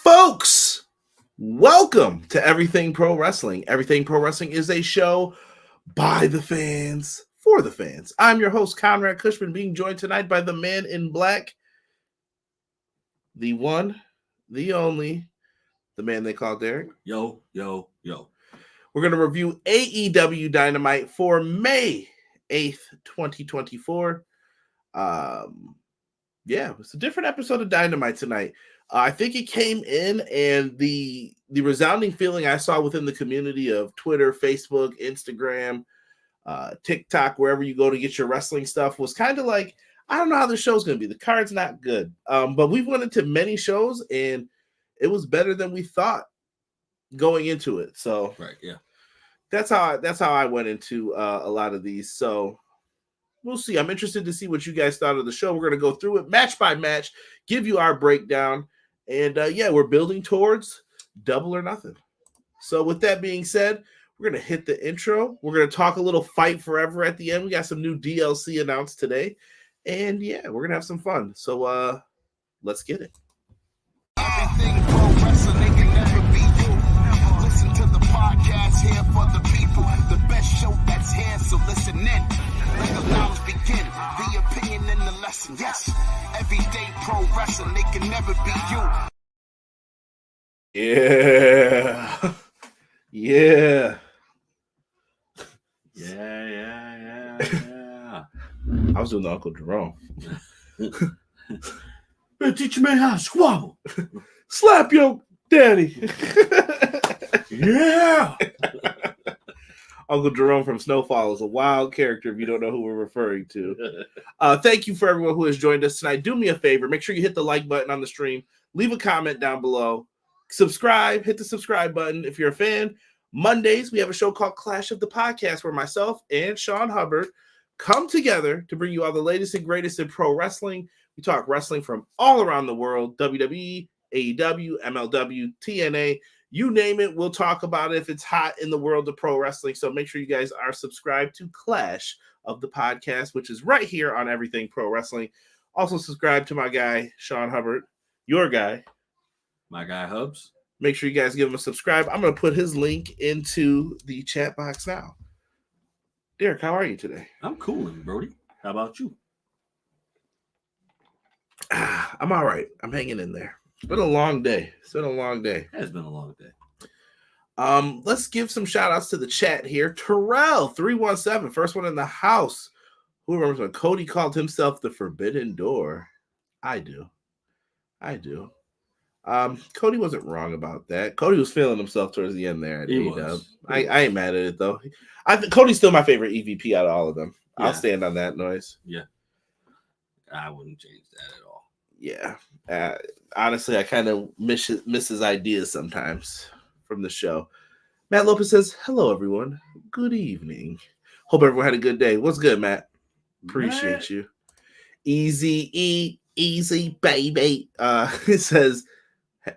Folks, welcome to Everything Pro Wrestling. Everything Pro Wrestling is a show by the fans, for the fans. I'm your host, Conrad Cushman, being joined tonight by the man in black, the one, the only, the man they call Derek. Yo, yo, yo. We're going to review AEW Dynamite for May 8th, 2024. It's a different episode of Dynamite tonight. I think it came in, and the resounding feeling I saw within the community of Twitter, Facebook, Instagram, TikTok, wherever you go to get your wrestling stuff, was kind of like, I don't know how the show's going to be. The card's not good. But we've went into many shows, and it was better than we thought going into it. So right, yeah, that's how I went into a lot of these. So we'll see. I'm interested to see what you guys thought of the show. We're going to go through it match by match, give you our breakdown. And we're building towards Double or Nothing. So with that being said, we're going to hit the intro. We're going to talk a little Fight Forever at the end. We got some new DLC announced today. And we're going to have some fun. So let's get it. Everything pro wrestling, they can never be you. Listen to the podcast here for the people. The best show that's here, so listen in. Let the knowledge begin. The opinion and the lesson. Yes, everyday pro wrestling, they can never be you. Yeah. I was doing the Uncle Jerome. Teach me how to squabble. Slap your daddy. Yeah. Uncle Jerome from Snowfall is a wild character if you don't know who we're referring to. Thank you for everyone who has joined us tonight. Do me a favor. Make sure you hit the like button on the stream. Leave a comment down below. Subscribe. Hit the subscribe button if you're a fan. Mondays, we have a show called Clash of the Podcast where myself and Sean Hubbard come together to bring you all the latest and greatest in pro wrestling. We talk wrestling from all around the world. WWE, AEW, MLW, TNA. You name it, we'll talk about it if it's hot in the world of pro wrestling. So make sure you guys are subscribed to Clash of the Podcast, which is right here on Everything Pro Wrestling. Also subscribe to my guy, Sean Hubbard, your guy. My guy, Hubs. Make sure you guys give him a subscribe. I'm going to put his link into the chat box now. Derek, how are you today? I'm cool, Brody. How about you? I'm all right. I'm hanging in there. It's been a long day. It has been a long day. Let's give some shout outs to the chat here. Terrell317, first one in the house. Who remembers when Cody called himself the Forbidden Door? I do. Cody wasn't wrong about that. Cody was feeling himself towards the end there at AEW. I ain't mad at it though. I think Cody's still my favorite EVP out of all of them. Yeah. I'll stand on that noise. Yeah. I wouldn't change that at all. Yeah. Honestly, I kind of miss his ideas sometimes from the show. Matt Lopez says, hello, everyone. Good evening. Hope everyone had a good day. What's good, Matt? Appreciate you. Easy, baby. It says,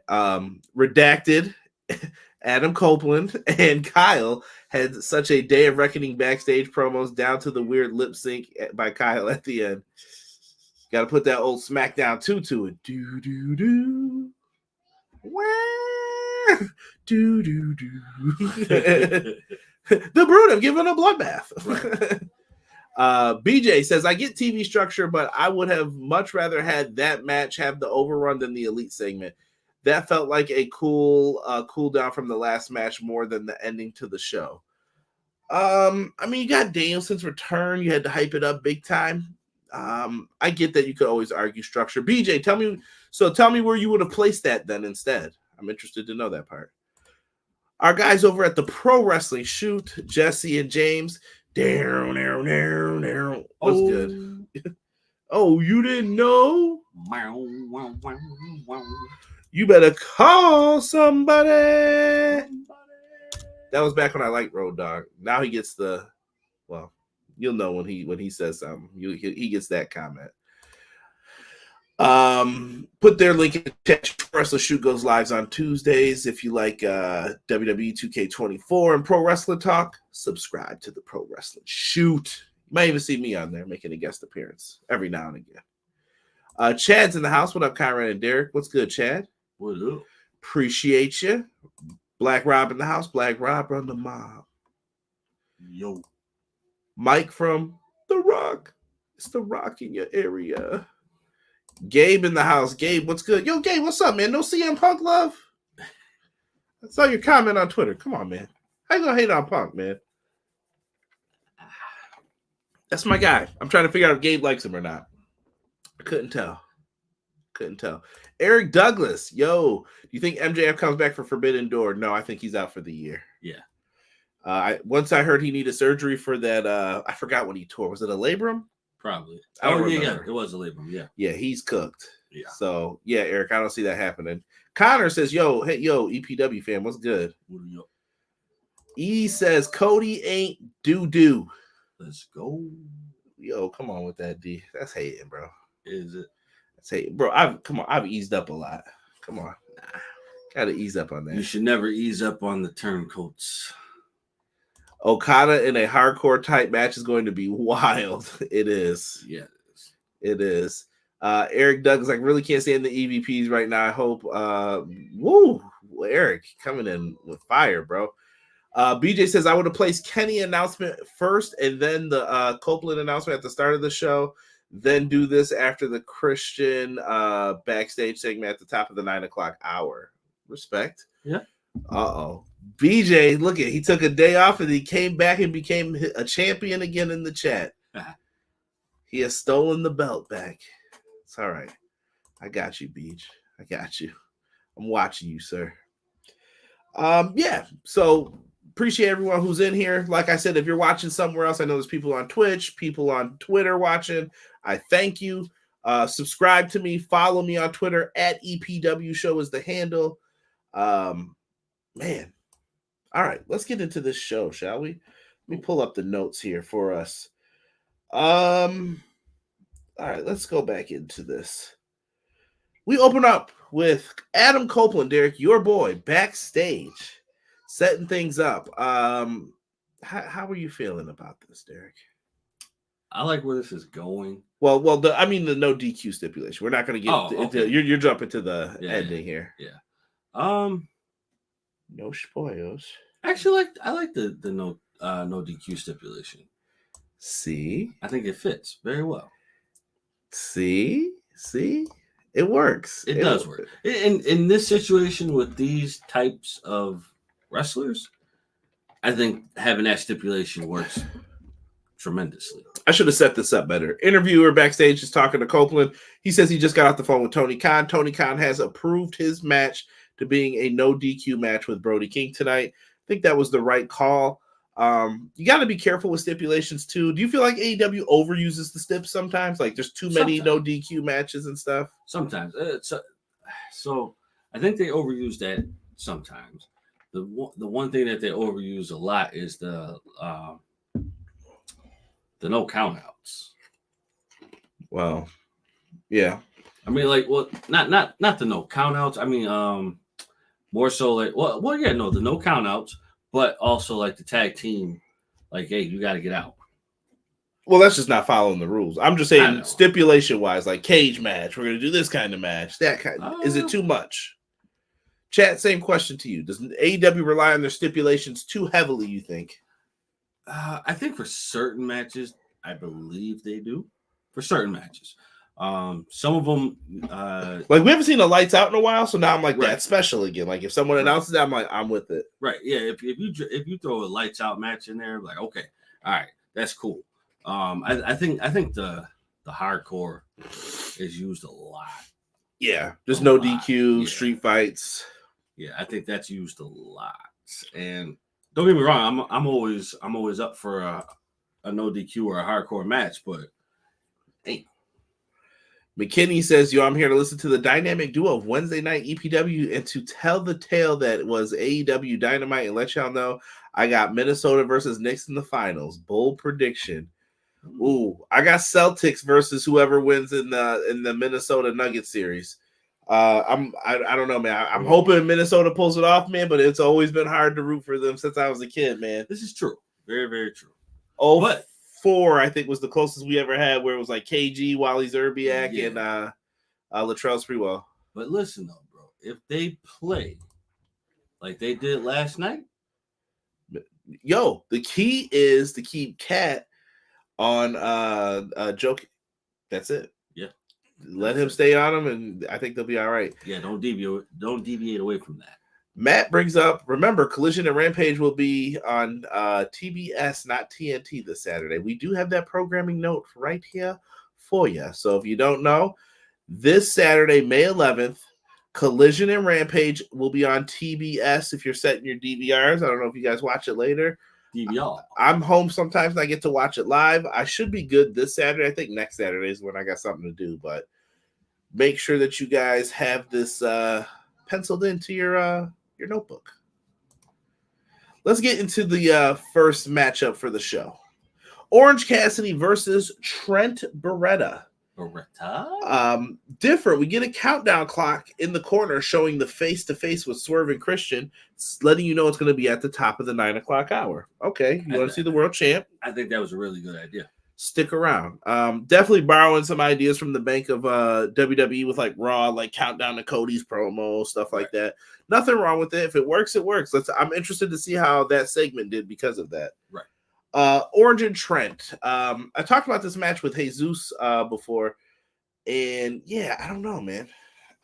redacted, Adam Copeland and Kyle had such a day of reckoning backstage promos down to the weird lip sync by Kyle at the end. Got to put that old SmackDown 2 to it. Do, do, do. Wah. Do, do, do. The Brood, I'm giving a bloodbath. BJ says, I get TV structure, but I would have much rather had that match have the overrun than the Elite segment. That felt like a cool down from the last match more than the ending to the show. I mean, you got Danielson's return. You had to hype it up big time. I get that you could always argue structure. BJ, tell me where you would have placed that then instead. I'm interested to know that part. Our guys over at the Pro Wrestling Shoot, Jesse and James. What's good? Oh, you didn't know? You better call somebody. That was back when I liked Road Dogg. Now he gets you'll know when he says something. He gets that comment. Put their link in the chat. Wrestler Shoot goes live on Tuesdays. If you like WWE 2K24 and Pro Wrestling Talk, subscribe to the Pro Wrestling Shoot. You might even see me on there making a guest appearance every now and again. Chad's in the house. What up, Conrad and Derek? What's good, Chad? What up? Appreciate you. Black Rob in the house. Black Rob on the mob. Yo. Mike from The Rock. It's The Rock in your area. Gabe in the house. Gabe, what's good? Yo, Gabe, what's up, man? No CM Punk love? I saw your comment on Twitter. Come on, man. How you gonna hate on Punk, man? That's my guy. I'm trying to figure out if Gabe likes him or not. I couldn't tell. Eric Douglas, yo, do you think MJF comes back for Forbidden Door? No, I think he's out for the year. Yeah. Once I heard he needed surgery for that, I forgot what he tore. Was it a labrum? Probably. I don't yeah, remember. it was a labrum. Yeah. Yeah, he's cooked. Yeah. So yeah, Eric, I don't see that happening. Connor says, yo, EPW fan, what's good? E says Cody ain't doo-doo. Let's go. Yo, come on with that, D. That's hating, bro. Is it? That's hating. Bro, I've eased up a lot. Come on. Gotta ease up on that. You should never ease up on the turncoats. Okada in a hardcore type match is going to be wild. It is. Yeah. It is. Eric Douglas, I really can't stand the EVPs right now. I hope. Eric coming in with fire, bro. BJ says I would have placed Kenny announcement first and then the Copeland announcement at the start of the show, then do this after the Christian backstage segment at the top of the 9 o'clock hour. Respect. Yeah. BJ, look at, he took a day off and he came back and became a champion again in the chat. He has stolen the belt back. It's all right. I got you, BJ. I got you. I'm watching you, sir. Yeah. So appreciate everyone who's in here. Like I said, if you're watching somewhere else, I know there's people on Twitch, people on Twitter watching. I thank you. Subscribe to me. Follow me on Twitter at EPW Show is the handle. Man. All right, let's get into this show, shall we? Let me pull up the notes here for us. All right, let's go back into this. We open up with Adam Copeland, Derek, your boy, backstage, setting things up. How are you feeling about this, Derek? I like where this is going. Well, the no DQ stipulation. We're not going to get into. You're jumping to the ending here. Yeah. No spoilers. Actually, I like the no DQ stipulation. See, I think it fits very well. See, it works. It does work. In this situation with these types of wrestlers, I think having that stipulation works tremendously. I should have set this up better. Interviewer backstage is talking to Copeland. He says he just got off the phone with Tony Khan. Tony Khan has approved his match to being a no DQ match with Brody King tonight. I think that was the right call. You got to be careful with stipulations too. Do you feel like AEW overuses the stips sometimes? Like there's too many no DQ matches and stuff? Sometimes. So I think they overuse that sometimes. The one thing that they overuse a lot is the no countouts. Well, yeah. I mean, like, well, not the no countouts. I mean, more so like, the no countouts, but also like the tag team, like, hey, you got to get out. Well, that's just not following the rules. I'm just saying stipulation wise, like cage match. We're gonna do this kind of match. That kind. Is it too much? Chat, same question to you. Does AEW rely on their stipulations too heavily, you think? I think for certain matches, I believe they do. For certain matches. Some of them like we haven't seen the lights out in a while, so now I'm like that's special again. Like if someone announces that, I'm like, I'm with it. Right. Yeah. If you throw a lights out match in there, like, okay, all right, that's cool. I think the hardcore is used a lot. Yeah, just no DQ, street fights. Yeah, I think that's used a lot. And don't get me wrong, I'm always up for a no DQ or a hardcore match, but hey. McKinney says, I'm here to listen to the dynamic duo of Wednesday night EPW and to tell the tale that was AEW Dynamite and let y'all know I got Minnesota versus Knicks in the finals. Bold prediction. Ooh, I got Celtics versus whoever wins in the Minnesota Nuggets series. I don't know, man. I'm hoping Minnesota pulls it off, man, but it's always been hard to root for them since I was a kid, man. This is true. Very, very true. But 4, I think, was the closest we ever had, where it was like KG, Wally Zerbiak, and Latrell Sprewell. But listen, though, bro, if they play like they did last night, Yo, the key is to keep Cat on joke. That's it. Yeah. Let him stay on him, and I think they'll be all right. Yeah, don't deviate away from that. Matt brings up, remember, Collision and Rampage will be on TBS, not TNT, this Saturday. We do have that programming note right here for you. So if you don't know, this Saturday, May 11th, Collision and Rampage will be on TBS if you're setting your DVRs. I don't know if you guys watch it later. DVR. I'm home sometimes and I get to watch it live. I should be good this Saturday. I think next Saturday is when I got something to do, but make sure that you guys have this penciled into your notebook. Let's get into the first matchup for the show. Orange Cassidy versus Trent Beretta. Different. We get a countdown clock in the corner showing the face-to-face with Swerve and Christian, letting you know it's going to be at the top of the 9 o'clock hour. Okay, you want to see the world champ? I think that was a really good idea. Stick around. Definitely borrowing some ideas from the bank of WWE with like Raw, like countdown to Cody's promo, stuff like that. Nothing wrong with it. If it works, it works. I'm interested to see how that segment did because of that. Right. Orange and Trent. I talked about this match with Jesus before, and yeah, I don't know, man.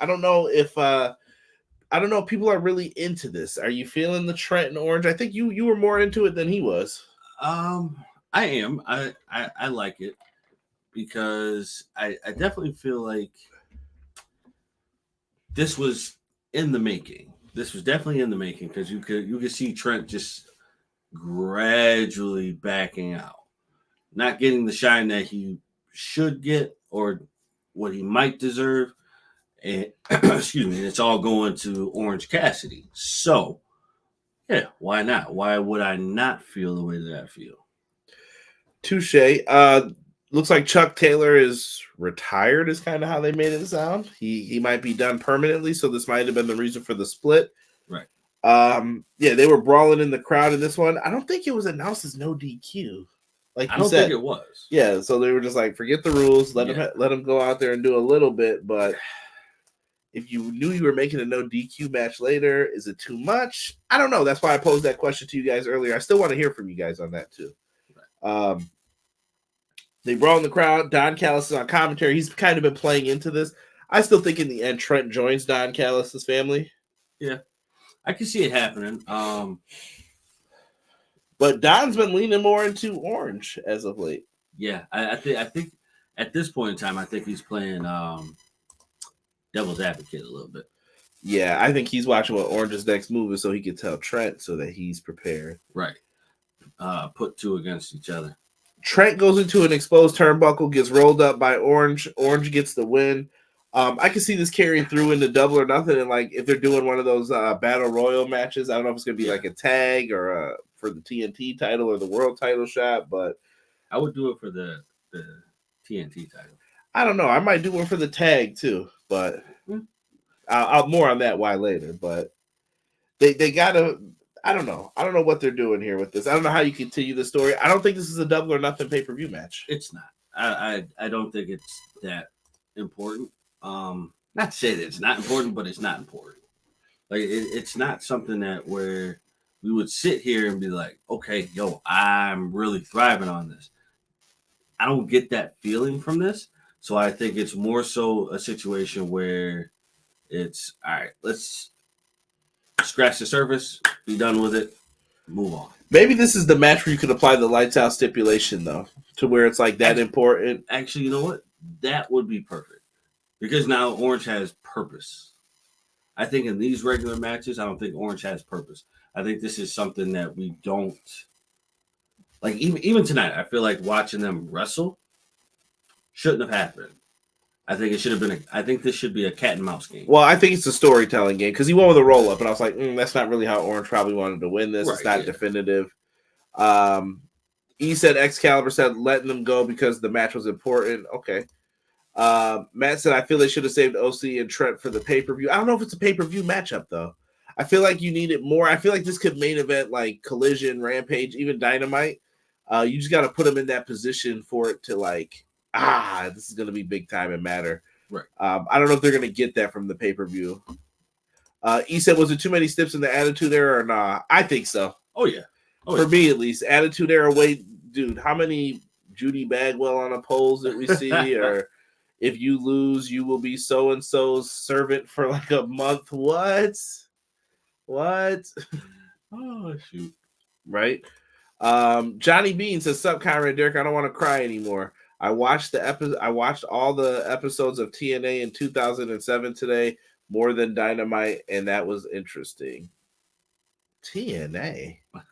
I don't know if people are really into this. Are you feeling the Trent and Orange? I think you were more into it than he was. I am. I like it because I definitely feel like this was in the making. This was definitely in the making because you could see Trent just gradually backing out, not getting the shine that he should get or what he might deserve, and excuse me, it's all going to Orange Cassidy. So, yeah, why not? Why would I not feel the way that I feel? Touche. Looks like Chuck Taylor is retired, is kind of how they made it sound. He might be done permanently, so this might have been the reason for the split. Right. Yeah, they were brawling in the crowd in this one. I don't think it was announced as no DQ. Like I don't think it was. Yeah, so they were just like, forget the rules, let them go out there and do a little bit. But if you knew you were making a no DQ match later, is it too much? I don't know. That's why I posed that question to you guys earlier. I still want to hear from you guys on that too. Right. They brawl in the crowd. Don Callis is on commentary. He's kind of been playing into this. I still think in the end Trent joins Don Callis' family. Yeah, I can see it happening. But Don's been leaning more into Orange as of late. Yeah, I think at this point in time, I think he's playing devil's advocate a little bit. Yeah, I think he's watching what Orange's next move is so he can tell Trent so that he's prepared. Right. Put two against each other. Trent goes into an exposed turnbuckle, gets rolled up by Orange. Orange gets the win. I can see this carrying through into Double or Nothing, and like if they're doing one of those battle royal matches, I don't know if it's gonna be like a tag or for the TNT title or the world title shot, but I would do it for the TNT title. I don't know. I might do one for the tag too, but I'll more on that why later. But they gotta. I don't know. I don't know what they're doing here with this. I don't know how you continue the story. I don't think this is a Double or Nothing pay-per-view match. It's not. I don't think it's that important. Not to say that it's not important, but it's not important. Like it's not something that where we would sit here and be like, okay, yo, I'm really thriving on this. I don't get that feeling from this. So I think it's more so a situation where it's all right, let's scratch the surface, be done with it, move on. Maybe this is the match where you could apply the lights out stipulation though, to where it's like that important. Actually, you know what? That would be perfect. Because now Orange has purpose. I think in these regular matches, I don't think Orange has purpose. I think this is something that we don't like. Even tonight, I feel like watching them wrestle shouldn't have happened. I think it should have been. I think this should be a cat and mouse game. Well, I think it's a storytelling game because he won with a roll up, and I was like, that's not really how Orange probably wanted to win this. Right, it's not definitive. He said Excalibur said letting them go because the match was important. Okay. Matt said, I feel they should have saved OC and Trent for the pay-per-view. I don't know if it's a pay-per-view matchup, though. I feel like you need it more. I feel like this could main event like Collision, Rampage, even Dynamite. You just got to put them in that position for it to like, this is going to be big time and matter. Right. I don't know if they're going to get that from the pay-per-view. He said, was there too many steps in the Attitude Era or nah? I think so. Oh yeah. For me at least. Attitude Era, wait, dude, how many Judy Bagwell on a poles that we see? Or if you lose, you will be so-and-so's servant for like a month. What? Oh, shoot. Right? Johnny Bean says, sup, Conrad Derek, I don't want to cry anymore. I watched all the episodes of TNA in 2007 today, more than Dynamite, and that was interesting. TNA? I'm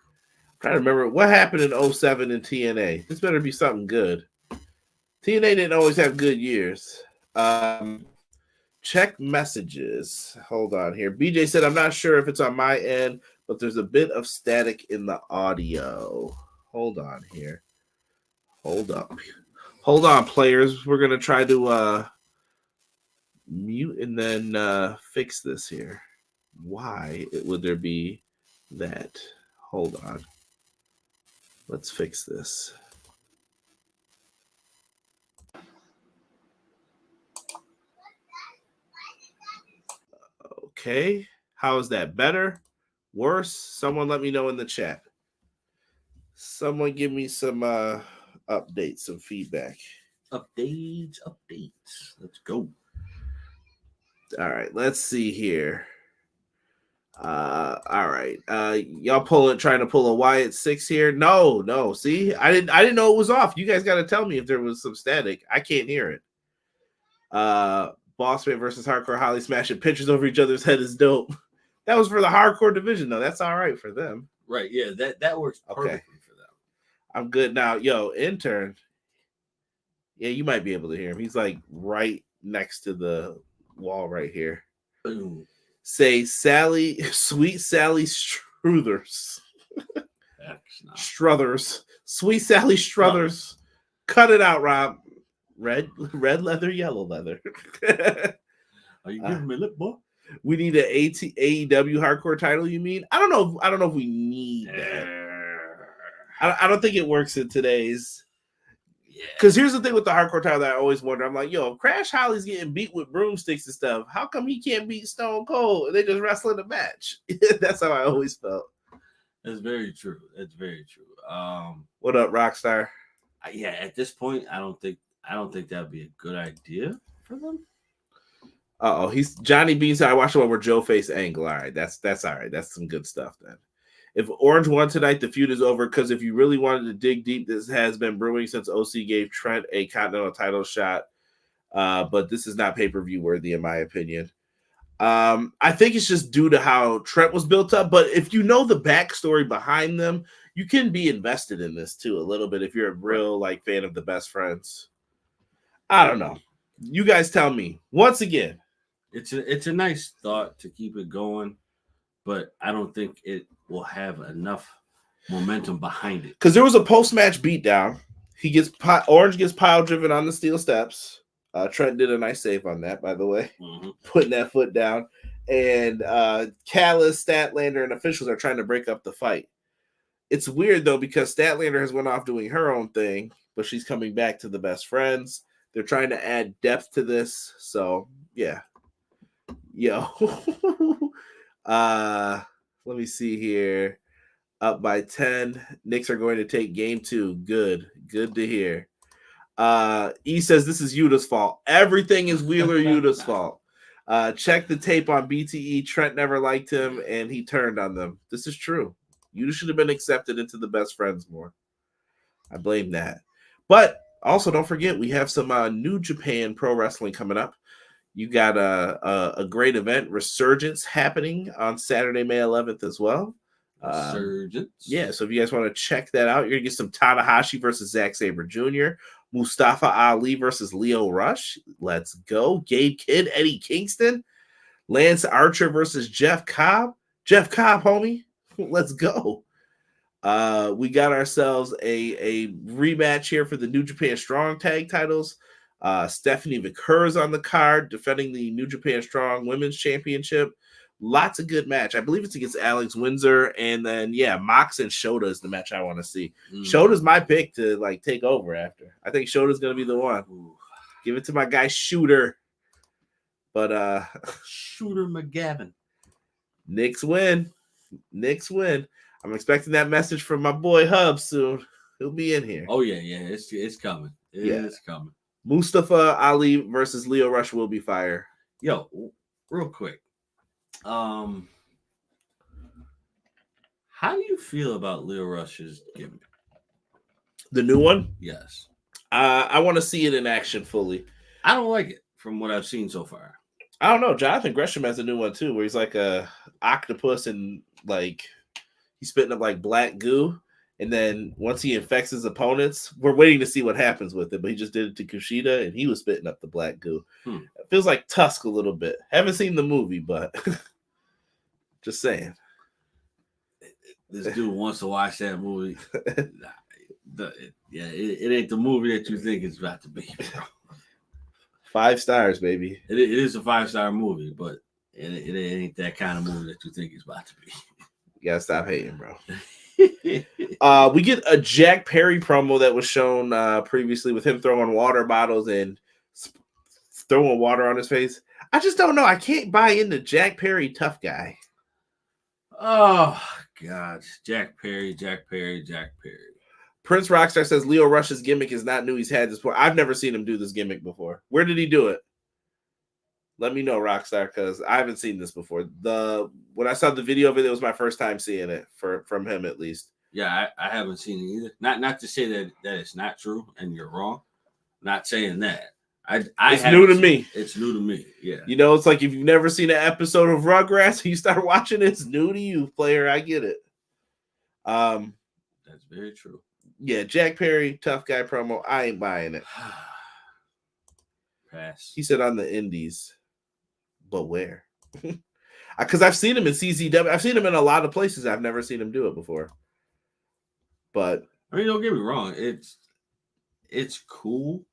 trying to remember what happened in 07 in TNA. This better be something good. TNA didn't always have good years. Check messages. Hold on here. BJ said, I'm not sure if it's on my end, but there's a bit of static in the audio. Hold on here. Hold on, players. We're going to try to mute and then fix this here. Why would there be that? Hold on. Let's fix this. Okay. How is that? Better? Worse? Someone let me know in the chat. Someone give me some updates, some feedback. Updates. Let's go. All right, let's see here. All right. Y'all trying to pull a Wyatt 6 here? No. See, I didn't know it was off. You guys got to tell me if there was some static. I can't hear it. Bossman versus Hardcore Holly smashing pictures over each other's head is dope. That was for the hardcore division, though. That's all right for them. Right, yeah, that works perfectly for them. I'm good now. Yo, intern. Yeah, you might be able to hear him. He's like right next to the wall right here. Boom. Say Sweet Sally Struthers. Struthers. Sweet Sally Struthers. Cut it out, Rob. Red leather, yellow leather. Are you giving me lip, boy? We need an AEW hardcore title, you mean? I don't know if we need that. I don't think it works in today's. Because here's the thing with the hardcore title that I always wonder. I'm like, yo, Crash Holly's getting beat with broomsticks and stuff. How come he can't beat Stone Cold? They just wrestling a match. That's how I always felt. That's very true. What up, Rockstar? Yeah, at this point, I don't think that'd be a good idea for them. He's Johnny Bean said I watched the one where Joe faced Angle. All right, that's all right. That's some good stuff then. If Orange won tonight, the feud is over. Because if you really wanted to dig deep, this has been brewing since OC gave Trent a Continental title shot. But this is not pay-per-view worthy, in my opinion. I think it's just due to how Trent was built up. But if you know the backstory behind them, you can be invested in this too a little bit if you're a real fan of the Best Friends. I don't know. You guys tell me. Once again, it's a nice thought to keep it going, but I don't think it will have enough momentum behind it. Because there was a post-match beatdown. Orange gets pile driven on the steel steps. Trent did a nice save on that, by the way, putting that foot down. And Callis, Statlander, and officials are trying to break up the fight. It's weird though because Statlander has went off doing her own thing, but she's coming back to the Best Friends. They're trying to add depth to this. So, yeah. Yo. Let me see here. Up by 10. Knicks are going to take game 2. Good to hear. E says this is Yuta's fault. Everything is Wheeler Yuta's fault. Check the tape on BTE. Trent never liked him, and he turned on them. This is true. Yuta should have been accepted into the Best Friends more. I blame that. But also, don't forget, we have some New Japan Pro Wrestling coming up. You got a great event, Resurgence, happening on Saturday, May 11th as well. Resurgence. Yeah, so if you guys want to check that out, you're going to get some Tanahashi versus Zack Sabre Jr., Mustafa Ali versus Leo Rush. Let's go. Gabe Kidd, Eddie Kingston, Lance Archer versus Jeff Cobb. Jeff Cobb, homie. Let's go. We got ourselves a rematch here for the New Japan Strong Tag titles. Stephanie McCurr is on the card defending the New Japan Strong Women's Championship. Lots of good match. I believe it's against Alex Windsor. And then, Mox and Shota is the match I want to see. Shota's my pick to take over after. I think Shota's going to be the one. Ooh. Give it to my guy Shooter. But Shooter McGavin. Knicks win. I'm expecting that message from my boy Hub soon. He'll be in here. Oh yeah, it's coming. It's coming. Mustafa Ali versus Lio Rush will be fire. Yo, real quick. How do you feel about Lio Rush's gimmick? The new one? Yes. I want to see it in action fully. I don't like it from what I've seen so far. I don't know. Jonathan Gresham has a new one too, where he's like a octopus and like he's spitting up like black goo. And then once he infects his opponents, we're waiting to see what happens with it. But he just did it to Kushida, and he was spitting up the black goo. It feels like Tusk a little bit. Haven't seen the movie, but just saying. This dude wants to watch that movie. It ain't the movie that you think it's about to be, bro. 5 stars, baby. It is a 5-star movie, but it ain't that kind of movie that you think it's about to be. You gotta stop hating, bro. We get a Jack Perry promo that was shown previously with him throwing water bottles and throwing water on his face. I just don't know. I can't buy into Jack Perry tough guy. Oh, God. Jack Perry. Prince Rockstar says Lio Rush's gimmick is not new. He's had this before. I've never seen him do this gimmick before. Where did he do it? Let me know, Rockstar, because I haven't seen this before. When I saw the video of it, it was my first time seeing it from him, at least. Yeah, I haven't seen it either. Not to say that it's not true and you're wrong. Not saying that. It's new to me. It's new to me. Yeah. You know, it's like if you've never seen an episode of Rugrats, you start watching it, it's new to you, player. I get it. That's very true. Yeah, Jack Perry, tough guy promo. I ain't buying it. Pass. He said on the indies, but where? Because I've seen him in CZW. I've seen him in a lot of places. I've never seen him do it before. But I mean, don't get me wrong. It's cool,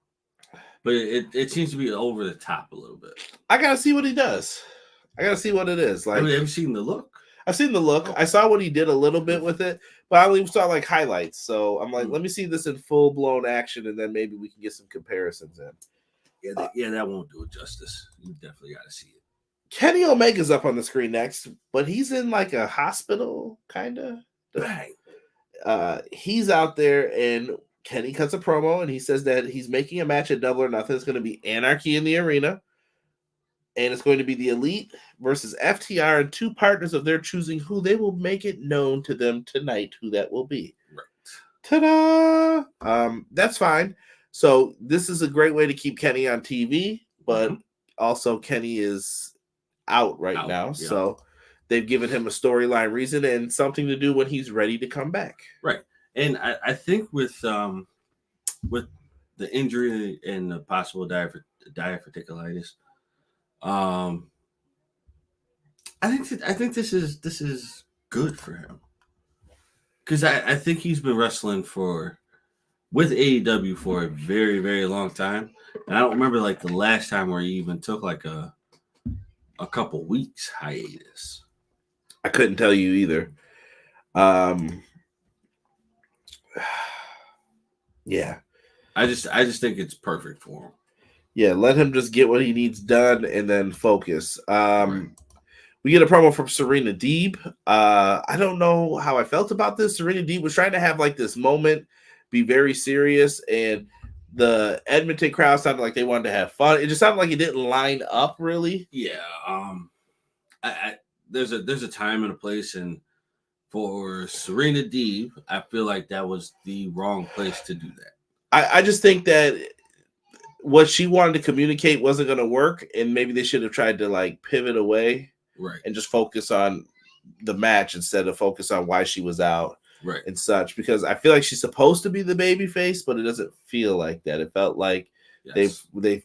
but it seems to be over the top a little bit. I gotta see what he does. I gotta see what it is. Like, have you seen the look? I've seen the look. I saw what he did a little bit with it, but I only saw like highlights. So I'm like, let me see this in full blown action, and then maybe we can get some comparisons in. That won't do it justice. You definitely got to see it. Kenny Omega's up on the screen next, but he's in like a hospital, kind of. Right. He's out there, and Kenny cuts a promo, and he says that he's making a match at Double or Nothing. It's going to be Anarchy in the arena. And it's going to be the Elite versus FTR and 2 partners of their choosing who they will make it known to them tonight who that will be. Right. Ta-da! That's fine. So this is a great way to keep Kenny on TV, but also Kenny is out right now. Yeah. So they've given him a storyline reason and something to do when he's ready to come back. Right. And I think with the injury and the possible diverticulitis, I think this is good for him because I think he's been wrestling with AEW for a very, very long time, and I don't remember like the last time where he even took like a couple weeks hiatus. I couldn't tell you either. Yeah, I just think it's perfect for him. Yeah, let him just get what he needs done and then focus. We get a promo from Serena Deeb. I don't know how I felt about this. Serena Deeb was trying to have like this moment, be very serious, and the Edmonton crowd sounded like they wanted to have fun. It just sounded like it didn't line up really. Yeah. There's a time and a place, and for Serena Deeb, I feel like that was the wrong place to do that. I just think that what she wanted to communicate wasn't going to work, and maybe they should have tried to like pivot away, right, and just focus on the match instead of focus on why she was out, right, and such. Because I feel like she's supposed to be the baby face, but it doesn't feel like that. It felt like they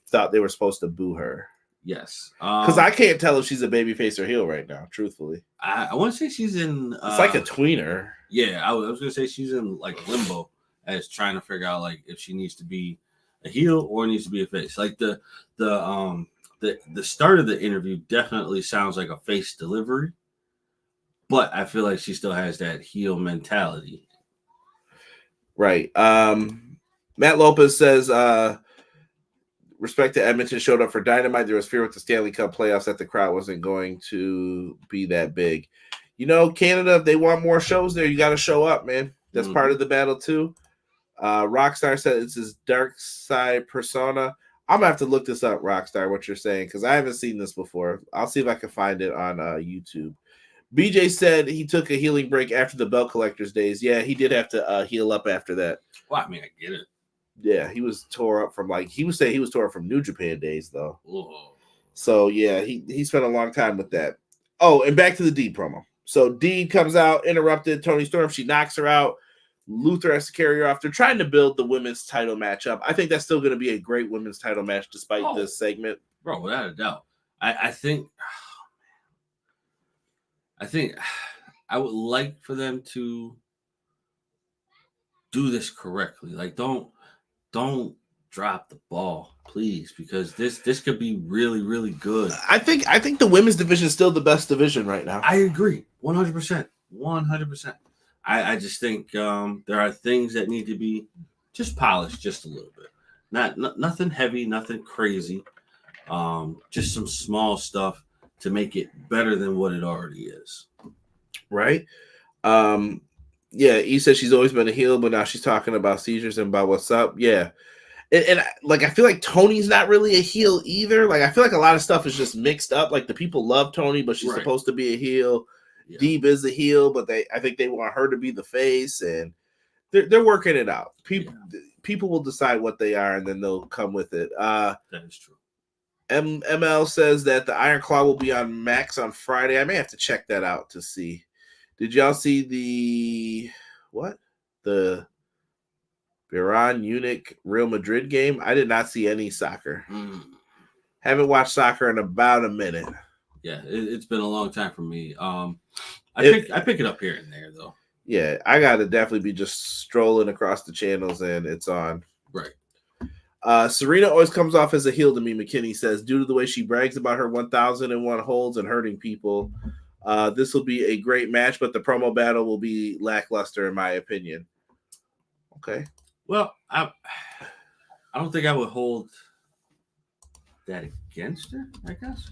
thought they were supposed to boo her. Yes, because I can't tell if she's a baby face or heel right now. Truthfully, I want to say she's in. It's like a tweener. Yeah, I was going to say she's in like limbo, as trying to figure out like if she needs to be a heel or needs to be a face. Like the start of the interview definitely sounds like a face delivery, but I feel like she still has that heel mentality. Right. Matt Lopez says respect to Edmonton showed up for Dynamite. There was fear with the Stanley Cup playoffs that the crowd wasn't going to be that big. You know, Canada, if they want more shows there, you got to show up, man. That's part of the battle too. Rockstar said it's his dark side persona. I'm gonna have to look this up, Rockstar, what you're saying, because I haven't seen this before. I'll see if I can find it on YouTube. BJ said he took a healing break after the belt collectors days. Yeah, he did have to heal up after that. Well, I mean, I get it. Yeah, he was tore up from he was saying he was tore up from New Japan days though. Whoa. So yeah, he spent a long time with that. Oh, and back to the Deeb promo. So Deeb comes out, interrupted Toni Storm. She knocks her out. Luther has to carry her off. They're trying to build the women's title matchup. I think that's still going to be a great women's title match despite this segment. Bro, without a doubt. I think I would like for them to do this correctly. Like, don't drop the ball, please, because this could be really, really good. I think the women's division is still the best division right now. I agree, 100%, 100%. I just think there are things that need to be just polished just a little bit. Nothing heavy, nothing crazy. Just some small stuff to make it better than what it already is. Right? Yeah, E said she's always been a heel, but now she's talking about seizures and about what's up. Yeah. And like, I feel like Tony's not really a heel either. Like, I feel like a lot of stuff is just mixed up. Like, the people love Tony, but she's supposed to be a heel. Yeah. Deeb is a heel, but I think they want her to be the face, and they're working it out. People will decide what they are, and then they'll come with it. That is true. ML says that the Iron Claw will be on Max on Friday. I may have to check that out to see. Did y'all see the Iran Munich Real Madrid game? I did not see any soccer. Haven't watched soccer in about a minute. Yeah, it's been a long time for me. I pick it up here and there though. Yeah, I gotta definitely be just strolling across the channels and it's on. Right. Serena always comes off as a heel to me, McKinney says, due to the way she brags about her 1,001 holds and hurting people. This will be a great match, but the promo battle will be lackluster in my opinion. Okay. Well, I don't think I would hold that against her, I guess.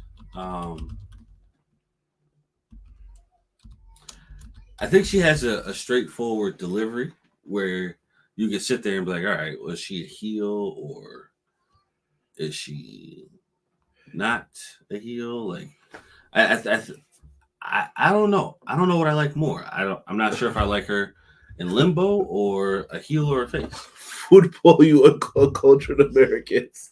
I think she has a straightforward delivery where you can sit there and be like, all right, was she a heel or is she not a heel? Like, I don't know. I don't know what I like more. I'm not sure if I like her in limbo or a heel or a face. Football, you uncultured Americans.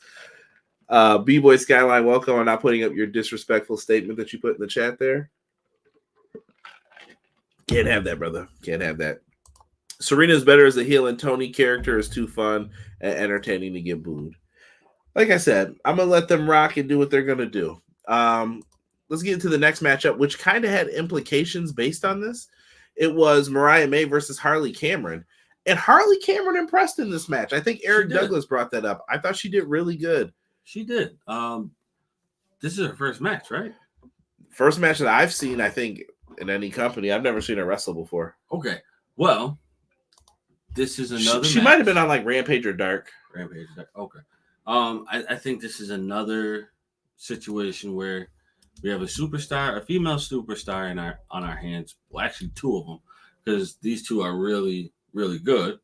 B-Boy Skyline, welcome. I'm not putting up your disrespectful statement that you put in the chat there. Can't have that, brother. Can't have that. Serena's better as a heel, and Tony character is too fun and entertaining to get booed. Like I said, I'm going to let them rock and do what they're going to do. Let's get into the next matchup, which kind of had implications based on this. It was Mariah May versus Harley Cameron. And Harley Cameron impressed in this match. I think Eric Douglas brought that up. I thought she did really good. She did. This is her first match, right? First match that I've seen, I think, in any company. I've never seen her wrestle before. Okay. Well, this is another She might have been on like Rampage or Dark. Rampage or Dark. Okay. I think this is another situation where we have a female superstar on our hands. Well, actually two of them, because these two are really, really good.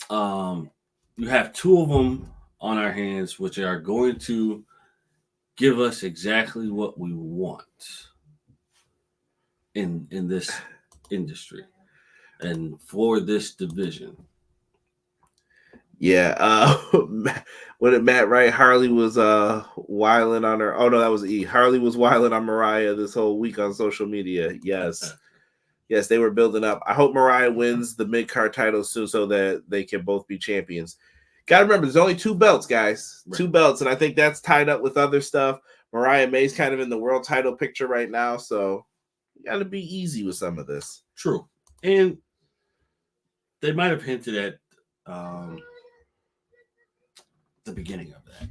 You have two of them on our hands, which are going to give us exactly what we want in this industry and for this division. Yeah. When did Matt Wright? Harley was wiling on her. Oh no, that was E. Harley was wiling on Mariah this whole week on social media. Yes. Yes, they were building up. I hope Mariah wins the mid-card title soon so that they can both be champions. Got to remember, there's only 2 belts, guys. Right. 2 belts, and I think that's tied up with other stuff. Mariah May's kind of in the world title picture right now, so you got to be easy with some of this. True. And they might have hinted at the beginning of that,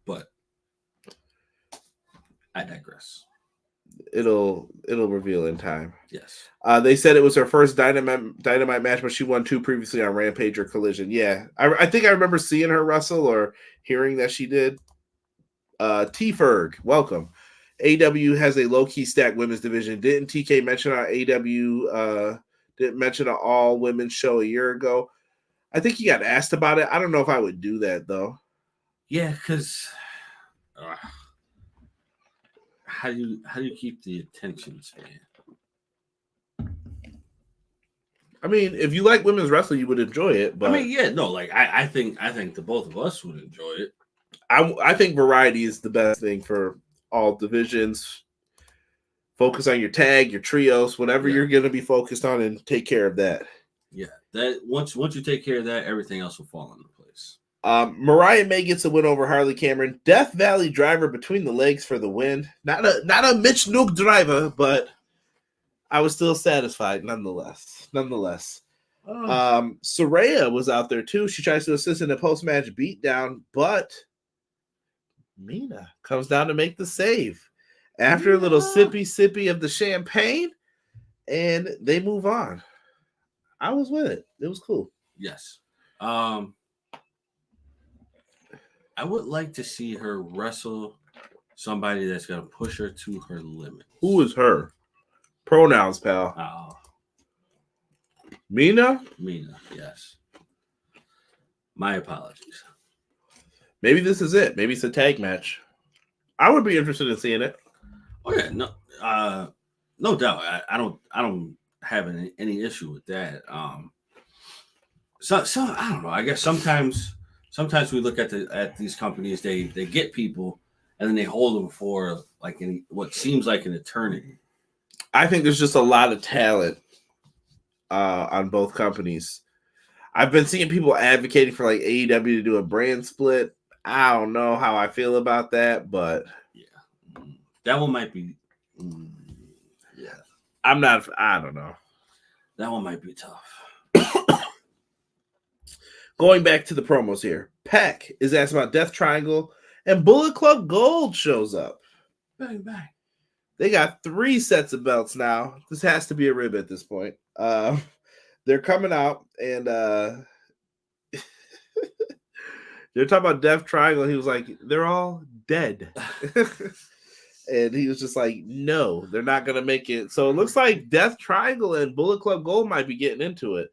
but I digress. it'll reveal in time. Yes. They said it was her first Dynamite match, but she won 2 previously on Rampage or Collision. Yeah, I think I remember seeing her wrestle or hearing that she did. T Ferg, welcome. AEW has a low-key stacked women's division. Didn't TK mention our AEW didn't mention an all-women's show a year ago? I think he got asked about it. I don't know if I would do that, though. Yeah, because how do you keep the attention span? I mean, if you like women's wrestling, you would enjoy it. But I mean, yeah, no, like I think the both of us would enjoy it. I think variety is the best thing for all divisions. Focus on your tag, your trios, whatever you're going to be focused on, and take care of that. Yeah, that once you take care of that, everything else will fall into place. Mariah May gets a win over Harley Cameron. Death Valley driver between the legs for the win. Not a Mitch Nook driver, but I was still satisfied nonetheless. Saraya was out there too. She tries to assist in a post-match beatdown, but Mina comes down to make the save. After a little sippy of the champagne, and they move on. I was with it. It was cool. Yes. I would like to see her wrestle somebody that's going to push her to her limit. Who is her? Pronouns, pal. Mina, yes. My apologies. Maybe this is it. Maybe it's a tag match. I would be interested in seeing it. Oh yeah, no doubt. I don't have any issue with that. So I don't know. I guess sometimes we look at these companies. They get people and then they hold them for like what seems like an eternity. I think there's just a lot of talent on both companies. I've been seeing people advocating for like AEW to do a brand split. I don't know how I feel about that, but yeah, that one might be. Yeah, I don't know. That one might be tough. Going back to the promos here, Peck is asked about Death Triangle, and Bullet Club Gold shows up. Bang, bang. They got 3 sets of belts now. This has to be a rib at this point. They're coming out, and they're talking about Death Triangle. He was like, they're all dead. And he was just like, no, they're not going to make it. So it looks like Death Triangle and Bullet Club Gold might be getting into it.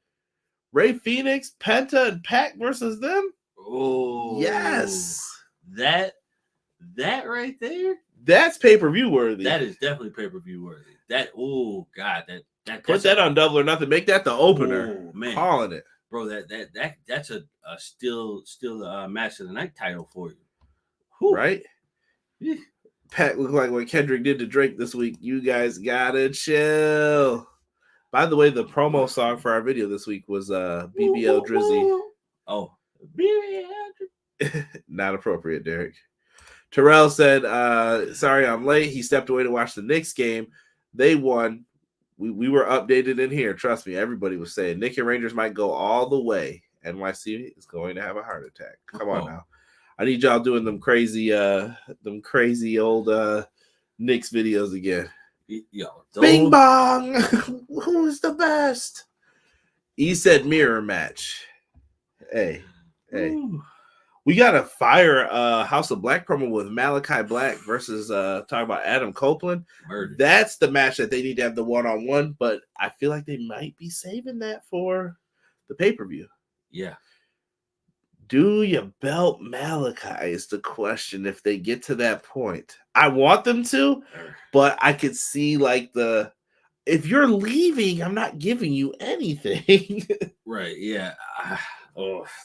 Ray Phoenix, Penta, and Pac versus them? Oh, yes. That right there? That's pay-per-view worthy. That is definitely pay-per-view worthy. God, that put that on Double or Nothing. Make that the opener. Oh, man. Calling it. Bro, that's a still match of the night title for you. Whew. Right? Yeah. Pat looked like what Kendrick did to Drake this week. You guys gotta chill. By the way, the promo song for our video this week was BBL Drizzy. Oh, BBL. Not appropriate, Derek. Terrell said, sorry I'm late. He stepped away to watch the Knicks game. They won. We were updated in here. Trust me, everybody was saying Knicks and Rangers might go all the way. NYC is going to have a heart attack. Come on now. I need y'all doing them crazy old Knicks videos again. Yo, Bing bong. Who's the best? He said mirror match. Hey. Ooh. We got a fire House of Black promo with Malachi Black versus talking about Adam Copeland. Murder. That's the match that they need to have the one-on-one, but I feel like they might be saving that for the pay-per-view. Yeah. Do you belt Malachi is the question if they get to that point. I want them to, but I could see like if you're leaving, I'm not giving you anything. Right, yeah.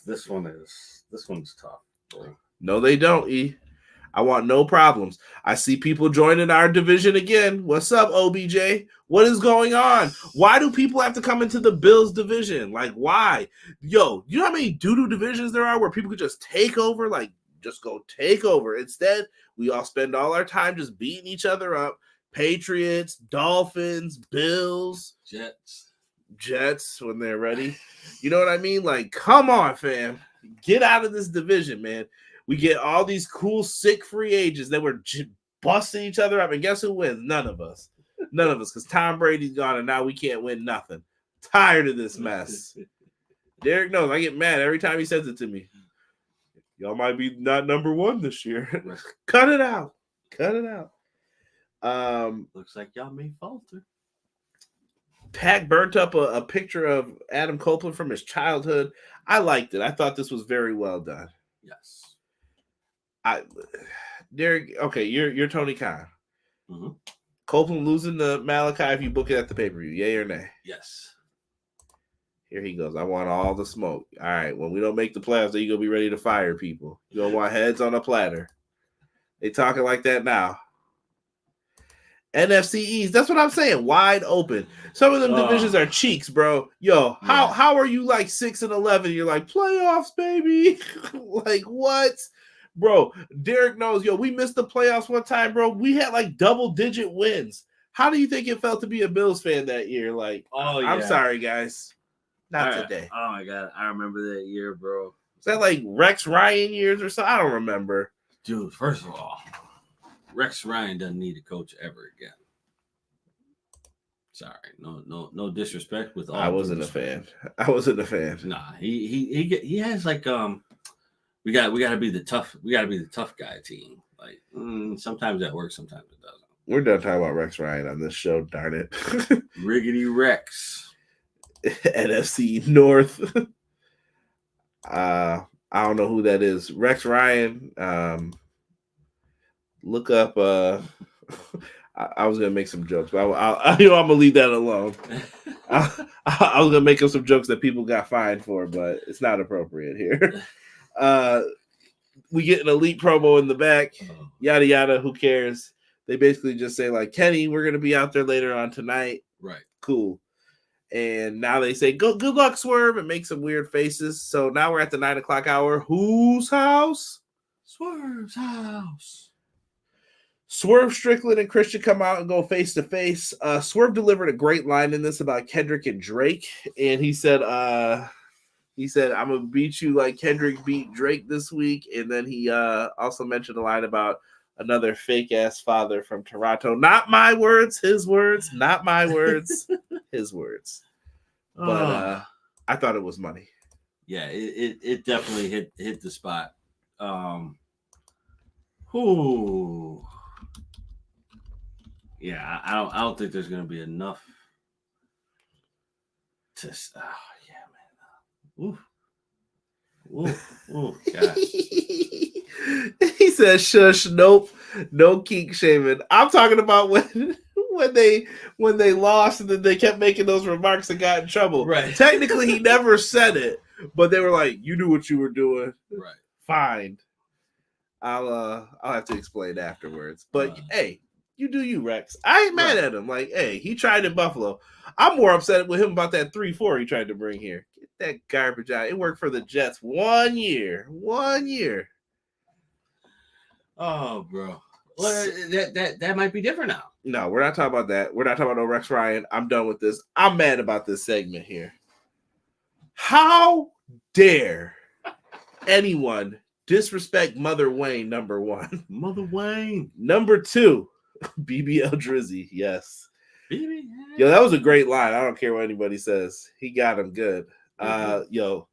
This one's tough. Bro. No, they don't, E. I want no problems. I see people joining our division again. What's up, OBJ? What is going on? Why do people have to come into the Bills division? Like, why? Yo, you know how many doo-doo divisions there are where people could just take over? Like, just go take over. Instead, we all spend all our time just beating each other up. Patriots, Dolphins, Bills, Jets when they're ready. You know what I mean? Like, come on, fam. Get out of this division, man. We get all these cool, sick free agents that were busting each other up. And guess who wins? None of us. None of us, because Tom Brady's gone and now we can't win nothing. Tired of this mess. Derek knows. I get mad every time he says it to me. Y'all might be not number one this year. Cut it out. Cut it out. Looks like y'all may falter. Pac burnt up a picture of Adam Copeland from his childhood. I liked it. I thought this was very well done. Yes. Derek, okay, you're Tony Khan. Mm-hmm. Copeland losing to Malachi if you book it at the pay-per-view. Yay or nay? Yes. Here he goes. I want all the smoke. All right, when we don't make the playoffs, are you going to be ready to fire people? You don't want heads on a platter. They talking like that now. NFC East, that's what I'm saying. Wide open. Some of them divisions are cheeks, bro. Yo, how are you like 6-11? You're like, playoffs, baby. Like, what? Bro, Derek knows, yo, we missed the playoffs one time, bro. We had like double-digit wins. How do you think it felt to be a Bills fan that year? Like, I'm sorry, guys. Not today. Oh, my God. I remember that year, bro. Is that like Rex Ryan years or something? I don't remember. Dude, first of all, Rex Ryan doesn't need to coach ever again. Sorry. No disrespect with all. I wasn't a fan. Nah, he has like we got to be the tough guy team. Like sometimes that works, sometimes it doesn't. We're done talking about Rex Ryan on this show, darn it. Riggedy Rex. NFC North. I don't know who that is. Rex Ryan. Look up. I was gonna make some jokes, but I'm gonna leave that alone. I was gonna make up some jokes that people got fined for, but it's not appropriate here. We get an elite promo in the back. Yada yada. Who cares? They basically just say like, Kenny, we're gonna be out there later on tonight. Right. Cool. And now they say, good luck, Swerve, and make some weird faces. So now we're at the 9 o'clock hour. Whose house? Swerve's house. Swerve, Strickland, and Christian come out and go face to face. Swerve delivered a great line in this about Kendrick and Drake. And he said, I'm going to beat you like Kendrick beat Drake this week. And then he also mentioned a line about another fake-ass father from Toronto. Not my words, his words. Not my words, his words. But I thought it was money. Yeah, it definitely hit the spot. Who? Yeah, I don't think there's going to be enough to. Yeah, man. Ooh, gosh. He says, "Shush, nope, no kink shaming." I'm talking about when they lost and then they kept making those remarks and got in trouble. Right. Technically, he never said it, but they were like, "You knew what you were doing." Right. Fine. I'll have to explain afterwards. But hey, you do you, Rex. I ain't mad at him. Like, hey, he tried in Buffalo. I'm more upset with him about that 3-4 he tried to bring here. Get that garbage out. It worked for the Jets 1 year. 1 year. Oh, bro. Well, that might be different now. No, we're not talking about that. We're not talking about no Rex Ryan. I'm done with this. I'm mad about this segment here. How dare anyone disrespect Mother Wayne, number one? Mother Wayne. Number two, BBL Drizzy. Yes. BBL. Yo, that was a great line. I don't care what anybody says. He got him good. Yo,